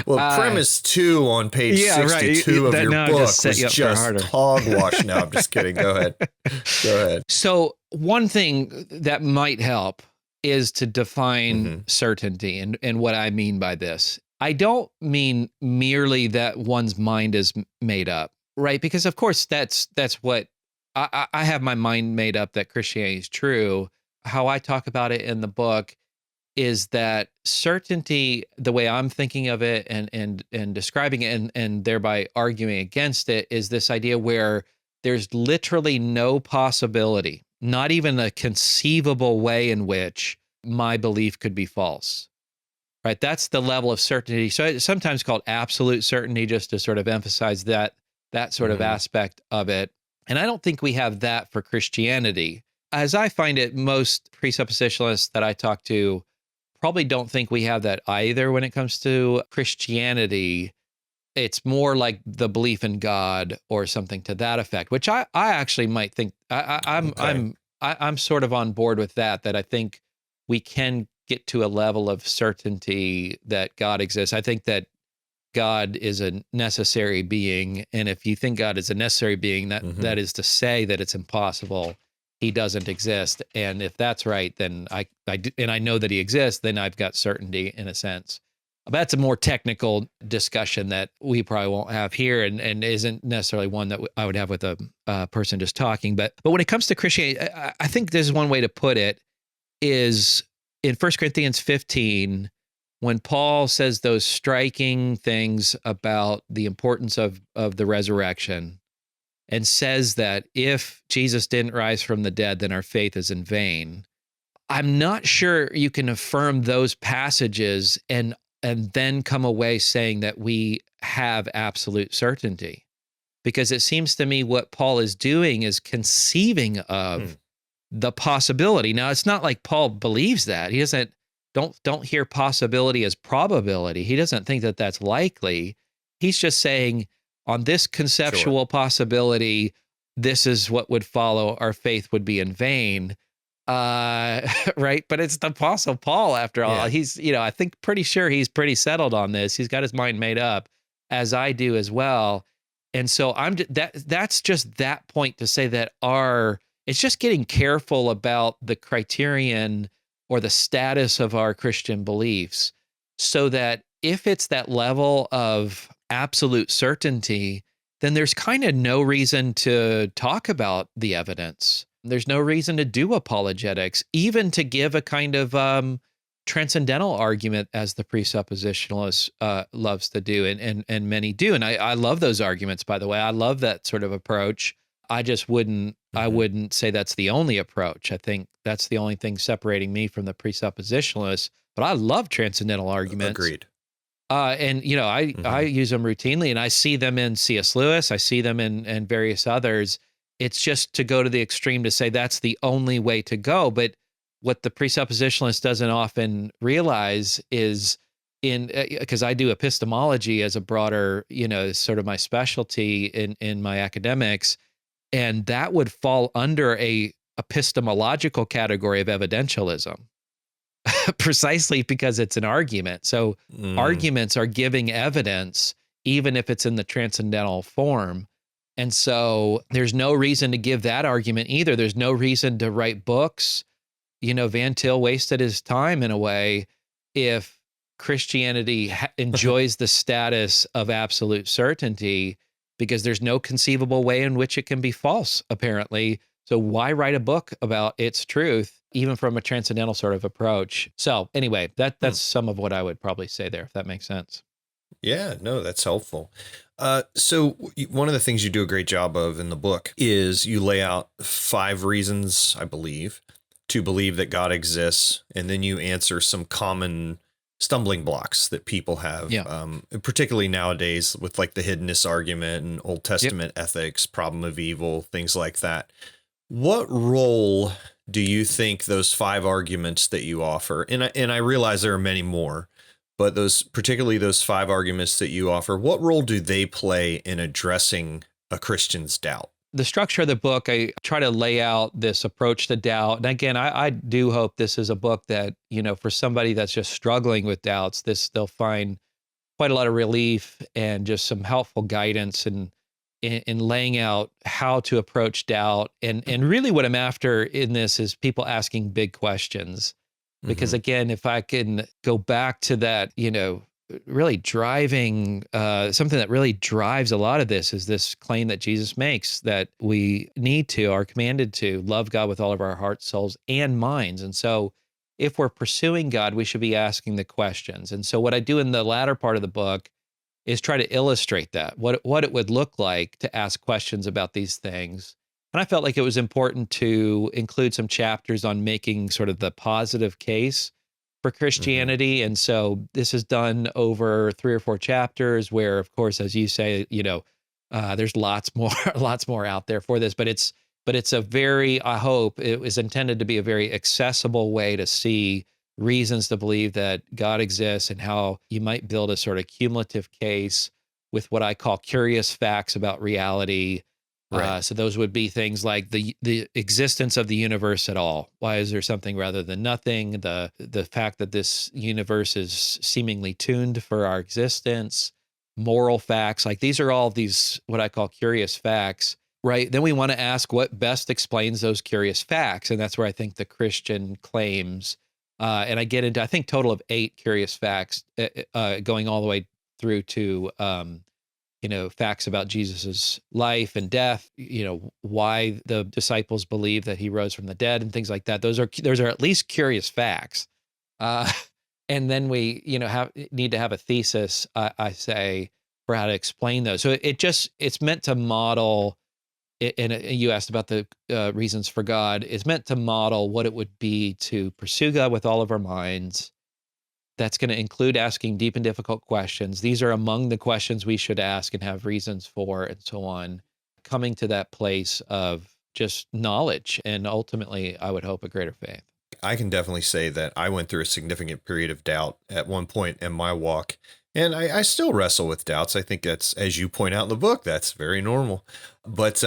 Well, premise 2 on page 62 of your book was just hogwash. No, I'm just kidding. Go ahead. So one thing that might help is to define certainty and what I mean by this. I don't mean merely that one's mind is made up, right? Because of course that's what I have my mind made up that Christianity is true. How I talk about it in the book is that certainty, the way I'm thinking of it and describing it and thereby arguing against it, is this idea where there's literally no possibility, not even a conceivable way in which my belief could be false. Right? That's the level of certainty. So it's sometimes called absolute certainty, just to sort of emphasize that sort of aspect of it. And I don't think we have that for Christianity. As I find it, most presuppositionalists that I talk to probably don't think we have that either when it comes to Christianity. It's more like the belief in God or something to that effect, which I actually might think I'm sort of on board with that I think we can get to a level of certainty that God exists. I think that God is a necessary being, and if you think God is a necessary being, that is to say that it's impossible he doesn't exist. And if that's right, then I know that he exists, then I've got certainty in a sense. But that's a more technical discussion that we probably won't have here, and isn't necessarily one that I would have with a person just talking. But when it comes to Christianity, I think there's one way to put it is in 1 Corinthians 15, when Paul says those striking things about the importance of the resurrection, and says that if Jesus didn't rise from the dead, then our faith is in vain. I'm not sure you can affirm those passages and then come away saying that we have absolute certainty. Because it seems to me what Paul is doing is conceiving of the possibility. Now, it's not like Paul believes that. He doesn't, don't hear possibility as probability. He doesn't think that that's likely. He's just saying, on this conceptual possibility, this is what would follow. Our faith would be in vain. Right. But it's the Apostle Paul, after all. He's, I think pretty sure he's pretty settled on this. He's got his mind made up, as I do as well. And so that's just that point to say that it's just getting careful about the criterion or the status of our Christian beliefs, so that if it's that level of absolute certainty, then there's kind of no reason to talk about the evidence. There's no reason to do apologetics, even to give a kind of transcendental argument, as the presuppositionalist loves to do, and many do. And I love those arguments, by the way. I love that sort of approach. I just wouldn't say that's the only approach. I think that's the only thing separating me from the presuppositionalists. But I love transcendental arguments. Agreed. And I use them routinely, and I see them in C.S. Lewis. I see them in various others. It's just to go to the extreme to say that's the only way to go. But what the presuppositionalist doesn't often realize is because I do epistemology as a broader, sort of my specialty in my academics, and that would fall under a epistemological category of evidentialism. Precisely because it's an argument. So arguments are giving evidence, even if it's in the transcendental form. And so there's no reason to give that argument either. There's no reason to write books. Van Til wasted his time in a way if Christianity enjoys the status of absolute certainty, because there's no conceivable way in which it can be false, apparently. So why write a book about its truth, even from a transcendental sort of approach? So anyway, that's some of what I would probably say there, if that makes sense. Yeah, no, that's helpful. So one of the things you do a great job of in the book is you lay out 5 reasons, I believe, to believe that God exists. And then you answer some common stumbling blocks that people have, particularly nowadays with like the hiddenness argument and Old Testament ethics, problem of evil, things like that. What role do you think those 5 arguments that you offer, and I realize there are many more, but particularly those 5 arguments that you offer, what role do they play in addressing a Christian's doubt? The structure of the book, I try to lay out this approach to doubt. And again, I do hope this is a book that, for somebody that's just struggling with doubts, they'll find quite a lot of relief and just some helpful guidance in laying out how to approach doubt. And really what I'm after in this is people asking big questions. Because again, if I can go back to that, really driving, something that really drives a lot of this is this claim that Jesus makes that we are commanded to love God with all of our hearts, souls, and minds. And so if we're pursuing God, we should be asking the questions. And so what I do in the latter part of the book is try to illustrate that, what it would look like to ask questions about these things. And I felt like it was important to include some chapters on making sort of the positive case for Christianity. And so this is done over 3 or 4 chapters where, of course, as you say, there's lots more out there for this, but it's a very, I hope it was intended to be a very accessible way to see reasons to believe that God exists and how you might build a sort of cumulative case with what I call curious facts about reality. Right. So those would be things like the existence of the universe at all. Why is there something rather than nothing? The fact that this universe is seemingly tuned for our existence, moral facts. Like these are all these what I call curious facts, right? Then we want to ask what best explains those curious facts. And that's where I think the Christian claims, and I get into, I think, total of 8 curious facts, going all the way through to, facts about Jesus's life and death, why the disciples believe that he rose from the dead and things like that. Those are at least curious facts. And then we, need to have a thesis, I say, for how to explain those. So it's meant to model, and you asked about the reasons for God, it's meant to model what it would be to pursue God with all of our minds. That's going to include asking deep and difficult questions. These are among the questions we should ask and have reasons for, and so on, coming to that place of just knowledge and ultimately, I would hope, a greater faith. I can definitely say that I went through a significant period of doubt at one point in my walk, and I still wrestle with doubts. I think that's, as you point out in the book, that's very normal. But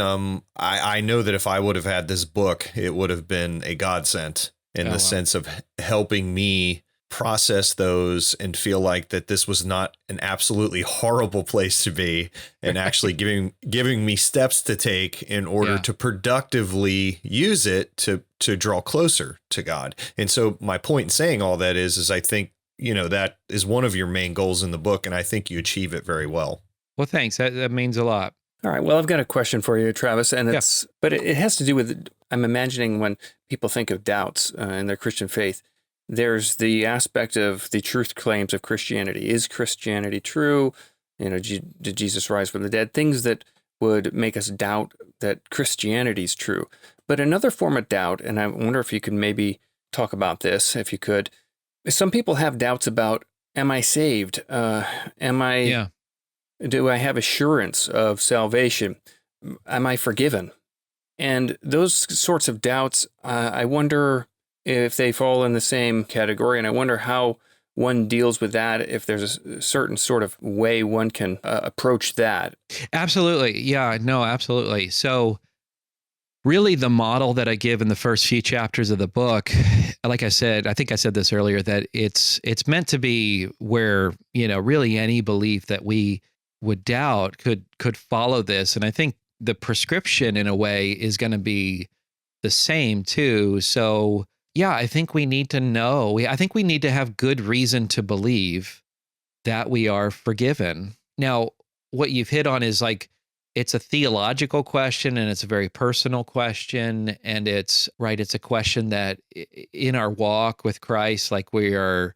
I know that if I would have had this book, it would have been a godsend in the sense of helping me process those and feel like that this was not an absolutely horrible place to be, and actually giving me steps to take in order to productively use it to draw closer to God. And so my point in saying all that is I think, that is one of your main goals in the book, and I think you achieve it very well. Well, thanks. That means a lot. All right. Well, I've got a question for you, Travis, and but it has to do with, I'm imagining when people think of doubts in their Christian faith, there's the aspect of the truth claims of Christianity. Is Christianity true? Did Jesus rise from the dead? Things that would make us doubt that Christianity is true. But another form of doubt, and I wonder if you could maybe talk about this, if you could. Some people have doubts about, am I saved? Do I have assurance of salvation? Am I forgiven? And those sorts of doubts, I wonder if they fall in the same category, and I wonder how one deals with that, if there's a certain sort of way one can approach that. Absolutely. Yeah, no, absolutely. So really the model that I give in the first few chapters of the book, like I said, I think I said this earlier, that it's meant to be where, really any belief that we would doubt could follow this. And I think the prescription in a way is going to be the same too. So yeah, I think we need to know. I think we need to have good reason to believe that we are forgiven. Now, what you've hit on is like, it's a theological question and it's a very personal question. And it's a question that in our walk with Christ, like we are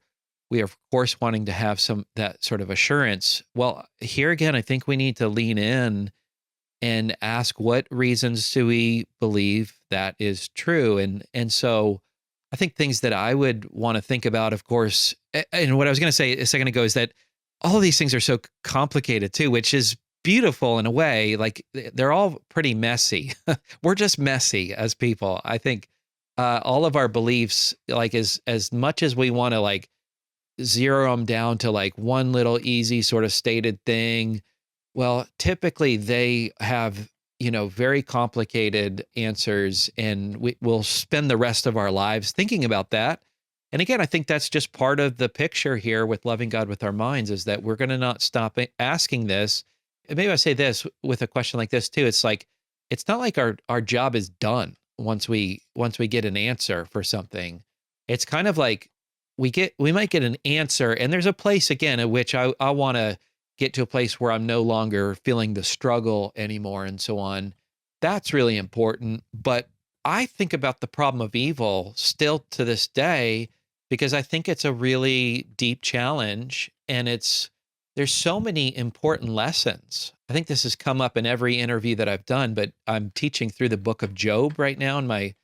of course wanting to have that sort of assurance. Well, here again, I think we need to lean in and ask, what reasons do we believe that is true? And so I think things that I would want to think about, of course, and what I was going to say a second ago is that all of these things are so complicated too, which is beautiful in a way. Like they're all pretty messy. We're just messy as people. I think all of our beliefs, like as much as we want to like zero them down to like one little easy sort of stated thing, well, typically they have very complicated answers, and we'll spend the rest of our lives thinking about that. And again, I think that's just part of the picture here with loving God with our minds, is that we're going to not stop asking this. And maybe I say this with a question like this too. It's like, it's not like our job is done once we get an answer for something. it's kind of like we might get an answer, and there's a place again at which I want to get to a place where I'm no longer feeling the struggle anymore and so on. That's really important. But I think about the problem of evil still to this day, because I think it's a really deep challenge, and there's so many important lessons. I think this has come up in every interview that I've done, but I'm teaching through the book of Job right now in my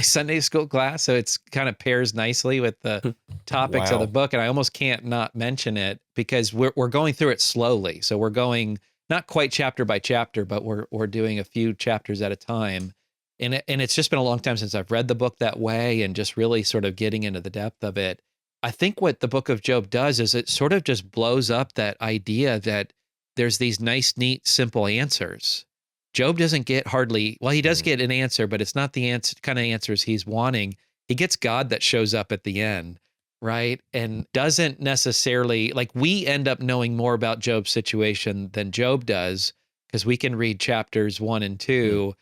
Sunday school class. So it's kind of pairs nicely with the topics of the book. And I almost can't not mention it because we're going through it slowly. So we're going not quite chapter by chapter, but we're doing a few chapters at a time. And it's just been a long time since I've read the book that way and just really sort of getting into the depth of it. I think what the book of Job does is it sort of just blows up that idea that there's these nice, neat, simple answers. Job doesn't get he does get an answer, but it's not the kind of answers he's wanting. He gets God that shows up at the end, right? And doesn't necessarily, like, we end up knowing more about Job's situation than Job does, because we can read chapters 1 and 2,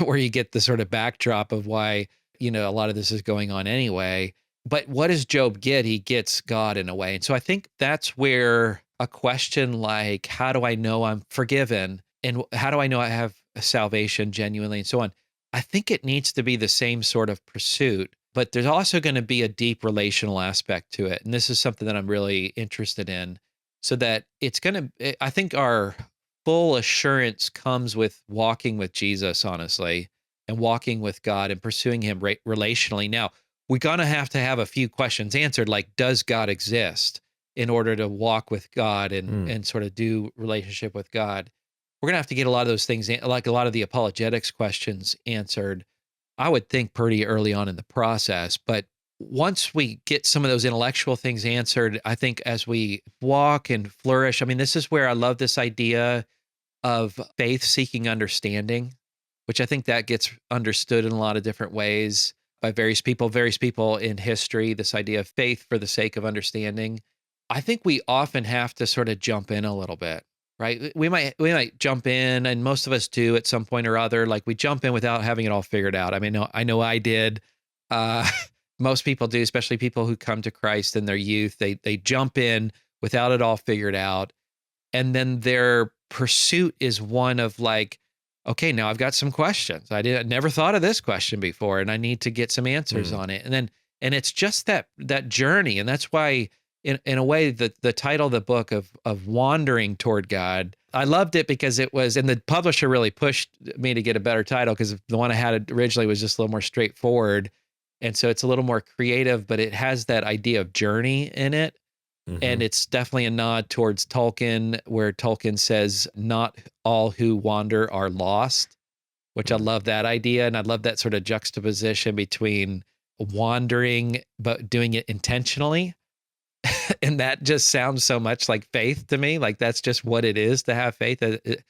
where you get the sort of backdrop of why, a lot of this is going on anyway. But what does Job get? He gets God in a way. And so I think that's where a question like, how do I know I'm forgiven? And how do I know I have a salvation genuinely and so on? I think it needs to be the same sort of pursuit, but there's also going to be a deep relational aspect to it. And this is something that I'm really interested in, so that I think our full assurance comes with walking with Jesus, honestly, and walking with God and pursuing him relationally. Now, we're going to have a few questions answered, like, does God exist, in order to walk with God and sort of do relationship with God? We're going to have to get a lot of those things, like a lot of the apologetics questions, answered, I would think, pretty early on in the process. But once we get some of those intellectual things answered, I think as we walk and flourish, I mean, this is where I love this idea of faith seeking understanding, which I think that gets understood in a lot of different ways by various people in history, this idea of faith for the sake of understanding. I think we often have to sort of jump in a little bit, right? We might jump in, and most of us do at some point or other. Like, we jump in without having it all figured out. I mean, I know I did. Most people do, especially people who come to Christ in their youth. They jump in without it all figured out, and then their pursuit is one of like, okay, now I've got some questions. I never thought of this question before, and I need to get some answers on it. And it's just that journey, and that's why, in a way, the title of the book of Wandering Toward God, I loved it because it was, and the publisher really pushed me to get a better title, because the one I had originally was just a little more straightforward. And so it's a little more creative, but it has that idea of journey in it. Mm-hmm. And it's definitely a nod towards Tolkien, where Tolkien says, not all who wander are lost, which I love that idea. And I love that sort of juxtaposition between wandering, but doing it intentionally. And that just sounds so much like faith to me. Like, that's just what it is to have faith,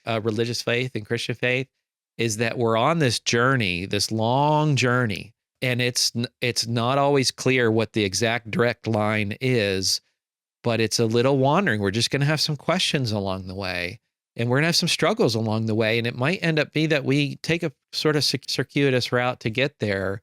religious faith and Christian faith, is that we're on this journey, this long journey, and it's not always clear what the exact direct line is, but it's a little wandering. We're just going to have some questions along the way, and we're going to have some struggles along the way. And it might end up be that we take a sort of circuitous route to get there,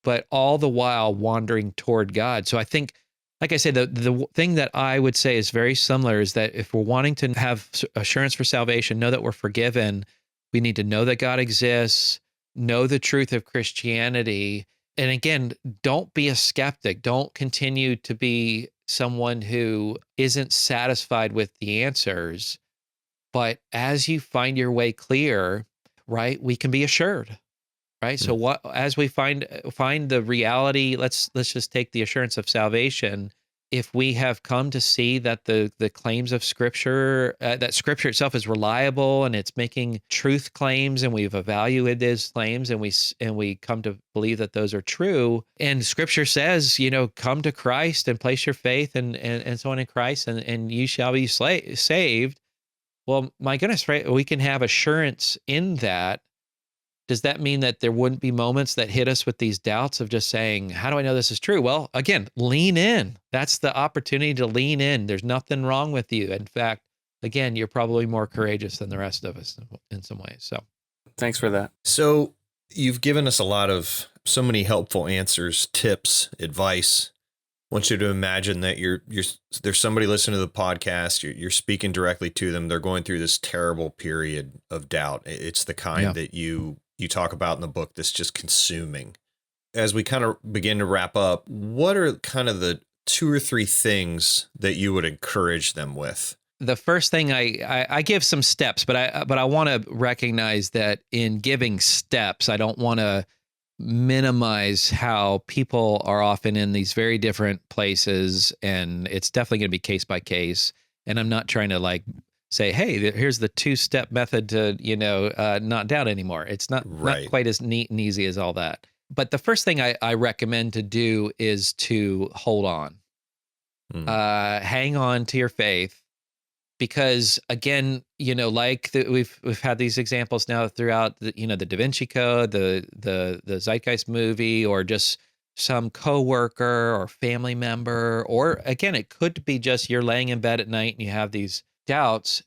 but all the while wandering toward God. So I think, like I said, the thing that I would say is very similar is that if we're wanting to have assurance for salvation, know that we're forgiven, we need to know that God exists, know the truth of Christianity. And again, don't be a skeptic. Don't continue to be someone who isn't satisfied with the answers. But as you find your way clear, right, we can be assured. Right. So as we find the reality, let's just take the assurance of salvation. If we have come to see that the claims of Scripture, that Scripture itself is reliable and it's making truth claims, and we've evaluated those claims, and we come to believe that those are true, and Scripture says, come to Christ and place your faith and so on in Christ, and you shall be saved. Well, my goodness, right? We can have assurance in that. Does that mean that there wouldn't be moments that hit us with these doubts of just saying, how do I know this is true? Well, again, lean in. That's the opportunity to lean in. There's nothing wrong with you. In fact, again, you're probably more courageous than the rest of us in some ways. So thanks for that. So you've given us a lot of So many helpful answers, tips, advice. I want you to imagine that there's somebody listening to the podcast. You're speaking directly to them. They're going through this terrible period of doubt. It's the kind that you talk about in the book that's just consuming. As we kind of begin to wrap up, what are kind of the 2 or 3 things that you would encourage them with? The first thing I give some steps, but I want to recognize that in giving steps, I don't want to minimize how people are often in these very different places, and it's definitely going to be case by case. And I'm not trying to like say, hey, here's the 2-step method to, not doubt anymore. It's not quite as neat and easy as all that. But the first thing I recommend to do is to hold on, hang on to your faith, because again, we've had these examples now throughout the Da Vinci Code, the Zeitgeist movie, or just some coworker or family member, or again, it could be just you're laying in bed at night and you have these doubts.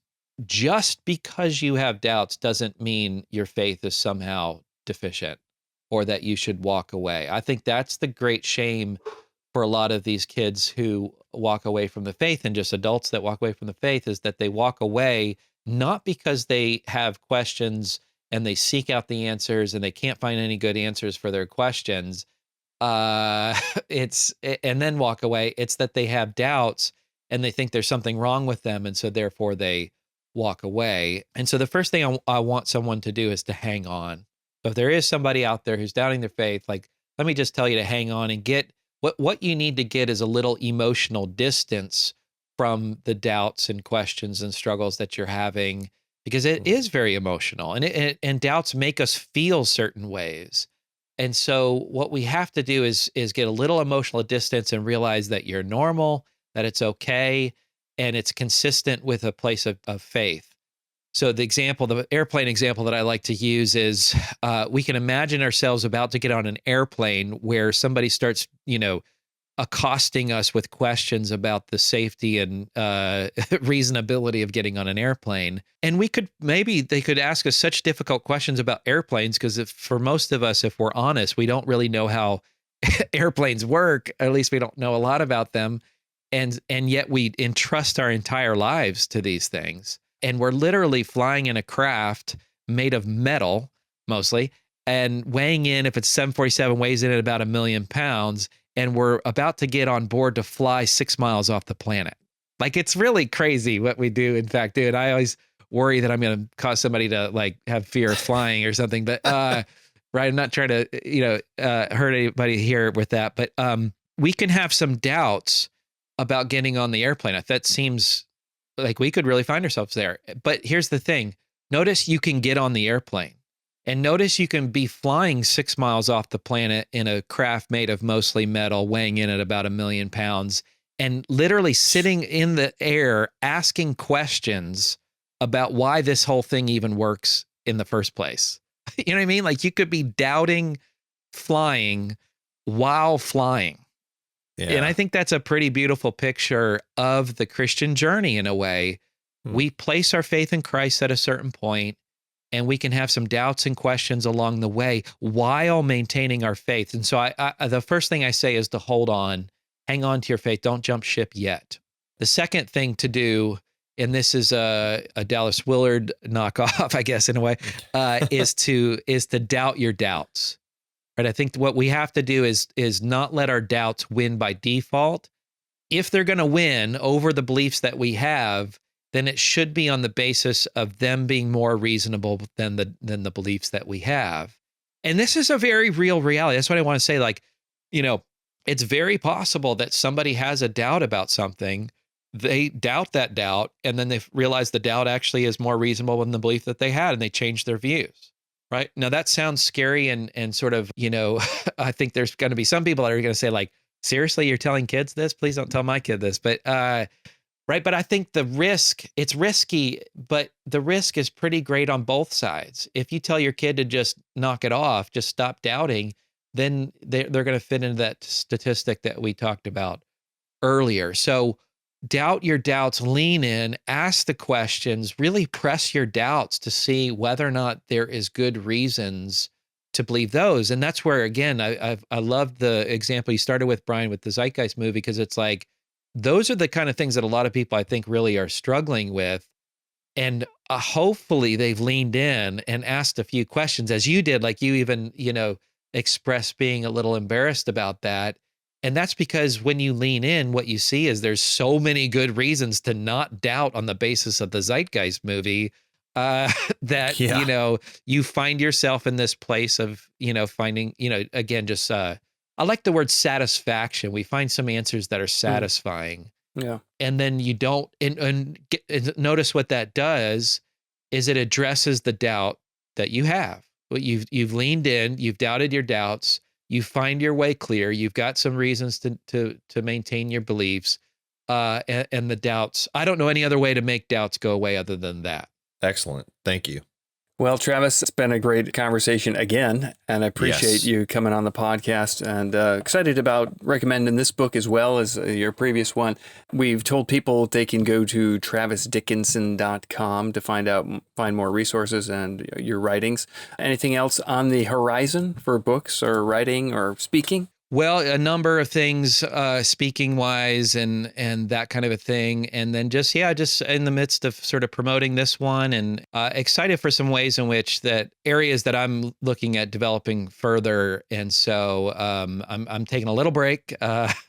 Just because you have doubts doesn't mean your faith is somehow deficient or that you should walk away. I think that's the great shame for a lot of these kids who walk away from the faith, and just adults that walk away from the faith, is that they walk away not because they have questions and they seek out the answers and they can't find any good answers for their questions. And then walk away. It's that they have doubts and they think there's something wrong with them. And so therefore they walk away. And so the first thing I want someone to do is to hang on. So if there is somebody out there who's doubting their faith, like, let me just tell you to hang on and get what you need to get is a little emotional distance from the doubts and questions and struggles that you're having, because it is very emotional, and doubts make us feel certain ways. And so what we have to do is get a little emotional distance and realize that you're normal, that it's okay, and it's consistent with a place of faith. So the airplane example that I like to use is we can imagine ourselves about to get on an airplane where somebody starts, accosting us with questions about the safety and reasonability of getting on an airplane. And they could ask us such difficult questions about airplanes, because for most of us, if we're honest, we don't really know how airplanes work. At least we don't know a lot about them. And yet we entrust our entire lives to these things. And we're literally flying in a craft made of metal, mostly, and weighing in, if it's 747, weighs in at about 1 million pounds. And we're about to get on board to fly 6 miles off the planet. Like, it's really crazy what we do, in fact, do. And I always worry that I'm going to cause somebody to like have fear of flying or something. But, right, I'm not trying to, hurt anybody here with that. But we can have some doubts about getting on the airplane. That seems like we could really find ourselves there. But here's the thing. Notice you can get on the airplane, and notice you can be flying 6 miles off the planet in a craft made of mostly metal, weighing in at about 1 million pounds, and literally sitting in the air asking questions about why this whole thing even works in the first place. You know what I mean? Like, you could be doubting flying while flying. Yeah. And I think that's a pretty beautiful picture of the Christian journey in a way. We place our faith in Christ at a certain point, and we can have some doubts and questions along the way while maintaining our faith. And so the first thing I say is to hold on, hang on to your faith. Don't jump ship yet. The second thing to do, and this is a Dallas Willard knockoff, I guess, in a way, is to doubt your doubts. Right. I think what we have to do is not let our doubts win by default. If they're going to win over the beliefs that we have, then it should be on the basis of them being more reasonable than the beliefs that we have. And this is a very real reality. That's what I want to say. Like, it's very possible that somebody has a doubt about something. They doubt that doubt, and then they realize the doubt actually is more reasonable than the belief that they had, and they change their views. Right. Now, that sounds scary and sort of, I think there's going to be some people that are going to say, like, seriously, you're telling kids this? Please don't tell my kid this. But right. But I think it's risky, but the risk is pretty great on both sides. If you tell your kid to just knock it off, just stop doubting, then they're going to fit into that statistic that we talked about earlier. So doubt your doubts, lean in, ask the questions, really press your doubts to see whether or not there is good reasons to believe those. And that's where, again, I love the example you started with, Brian, with the Zeitgeist movie, because it's like, those are the kind of things that a lot of people I think really are struggling with. And hopefully they've leaned in and asked a few questions, as you did, like you even, expressed being a little embarrassed about that. And that's because when you lean in, what you see is there's so many good reasons to not doubt on the basis of the Zeitgeist movie, that, you find yourself in this place of, finding, again, just, I like the word satisfaction. We find some answers that are satisfying. Yeah. And then you don't, notice what that does is it addresses the doubt that you have. But you've leaned in, you've doubted your doubts, you find your way clear, you've got some reasons to maintain your beliefs, and the doubts. I don't know any other way to make doubts go away other than that. Excellent. Thank you. Well, Travis, it's been a great conversation again, and I appreciate you coming on the podcast, and excited about recommending this book as well as your previous one. We've told people they can go to travisdickinson.com to find more resources and your writings. Anything else on the horizon for books or writing or speaking? Well, a number of things, speaking wise and that kind of a thing. And then just in the midst of sort of promoting this one, and excited for some ways in which that areas that I'm looking at developing further. And so I'm taking a little break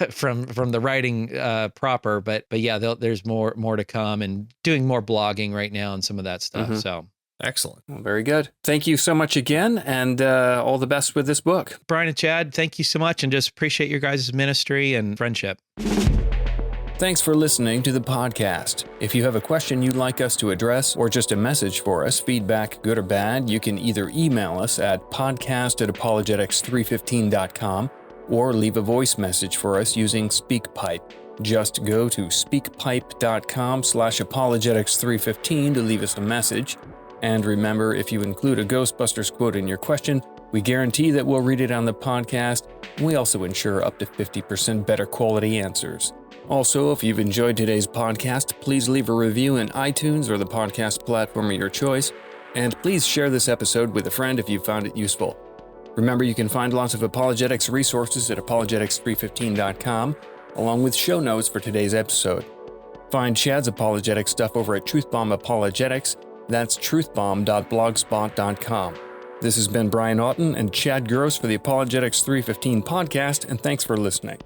from the writing proper, but yeah, there's more to come, and doing more blogging right now and some of that stuff. So. Excellent. Well, very good. Thank you so much again, and all the best with this book. Brian and Chad, thank you so much, and just appreciate your guys' ministry and friendship. Thanks for listening to the podcast. If you have a question you'd like us to address, or just a message for us, feedback, good or bad, you can either email us at podcast@apologetics315.com or leave a voice message for us using SpeakPipe. Just go to speakpipe.com/apologetics315 to leave us a message. And remember, if you include a Ghostbusters quote in your question, we guarantee that we'll read it on the podcast. We also ensure up to 50% better quality answers. Also, if you've enjoyed today's podcast, please leave a review in iTunes or the podcast platform of your choice. And please share this episode with a friend if you found it useful. Remember, you can find lots of apologetics resources at apologetics315.com, along with show notes for today's episode. Find Chad's apologetic stuff over at Truthbomb Apologetics. That's truthbomb.blogspot.com. This has been Brian Auten and Chad Gross for the Apologetics 315 podcast, and thanks for listening.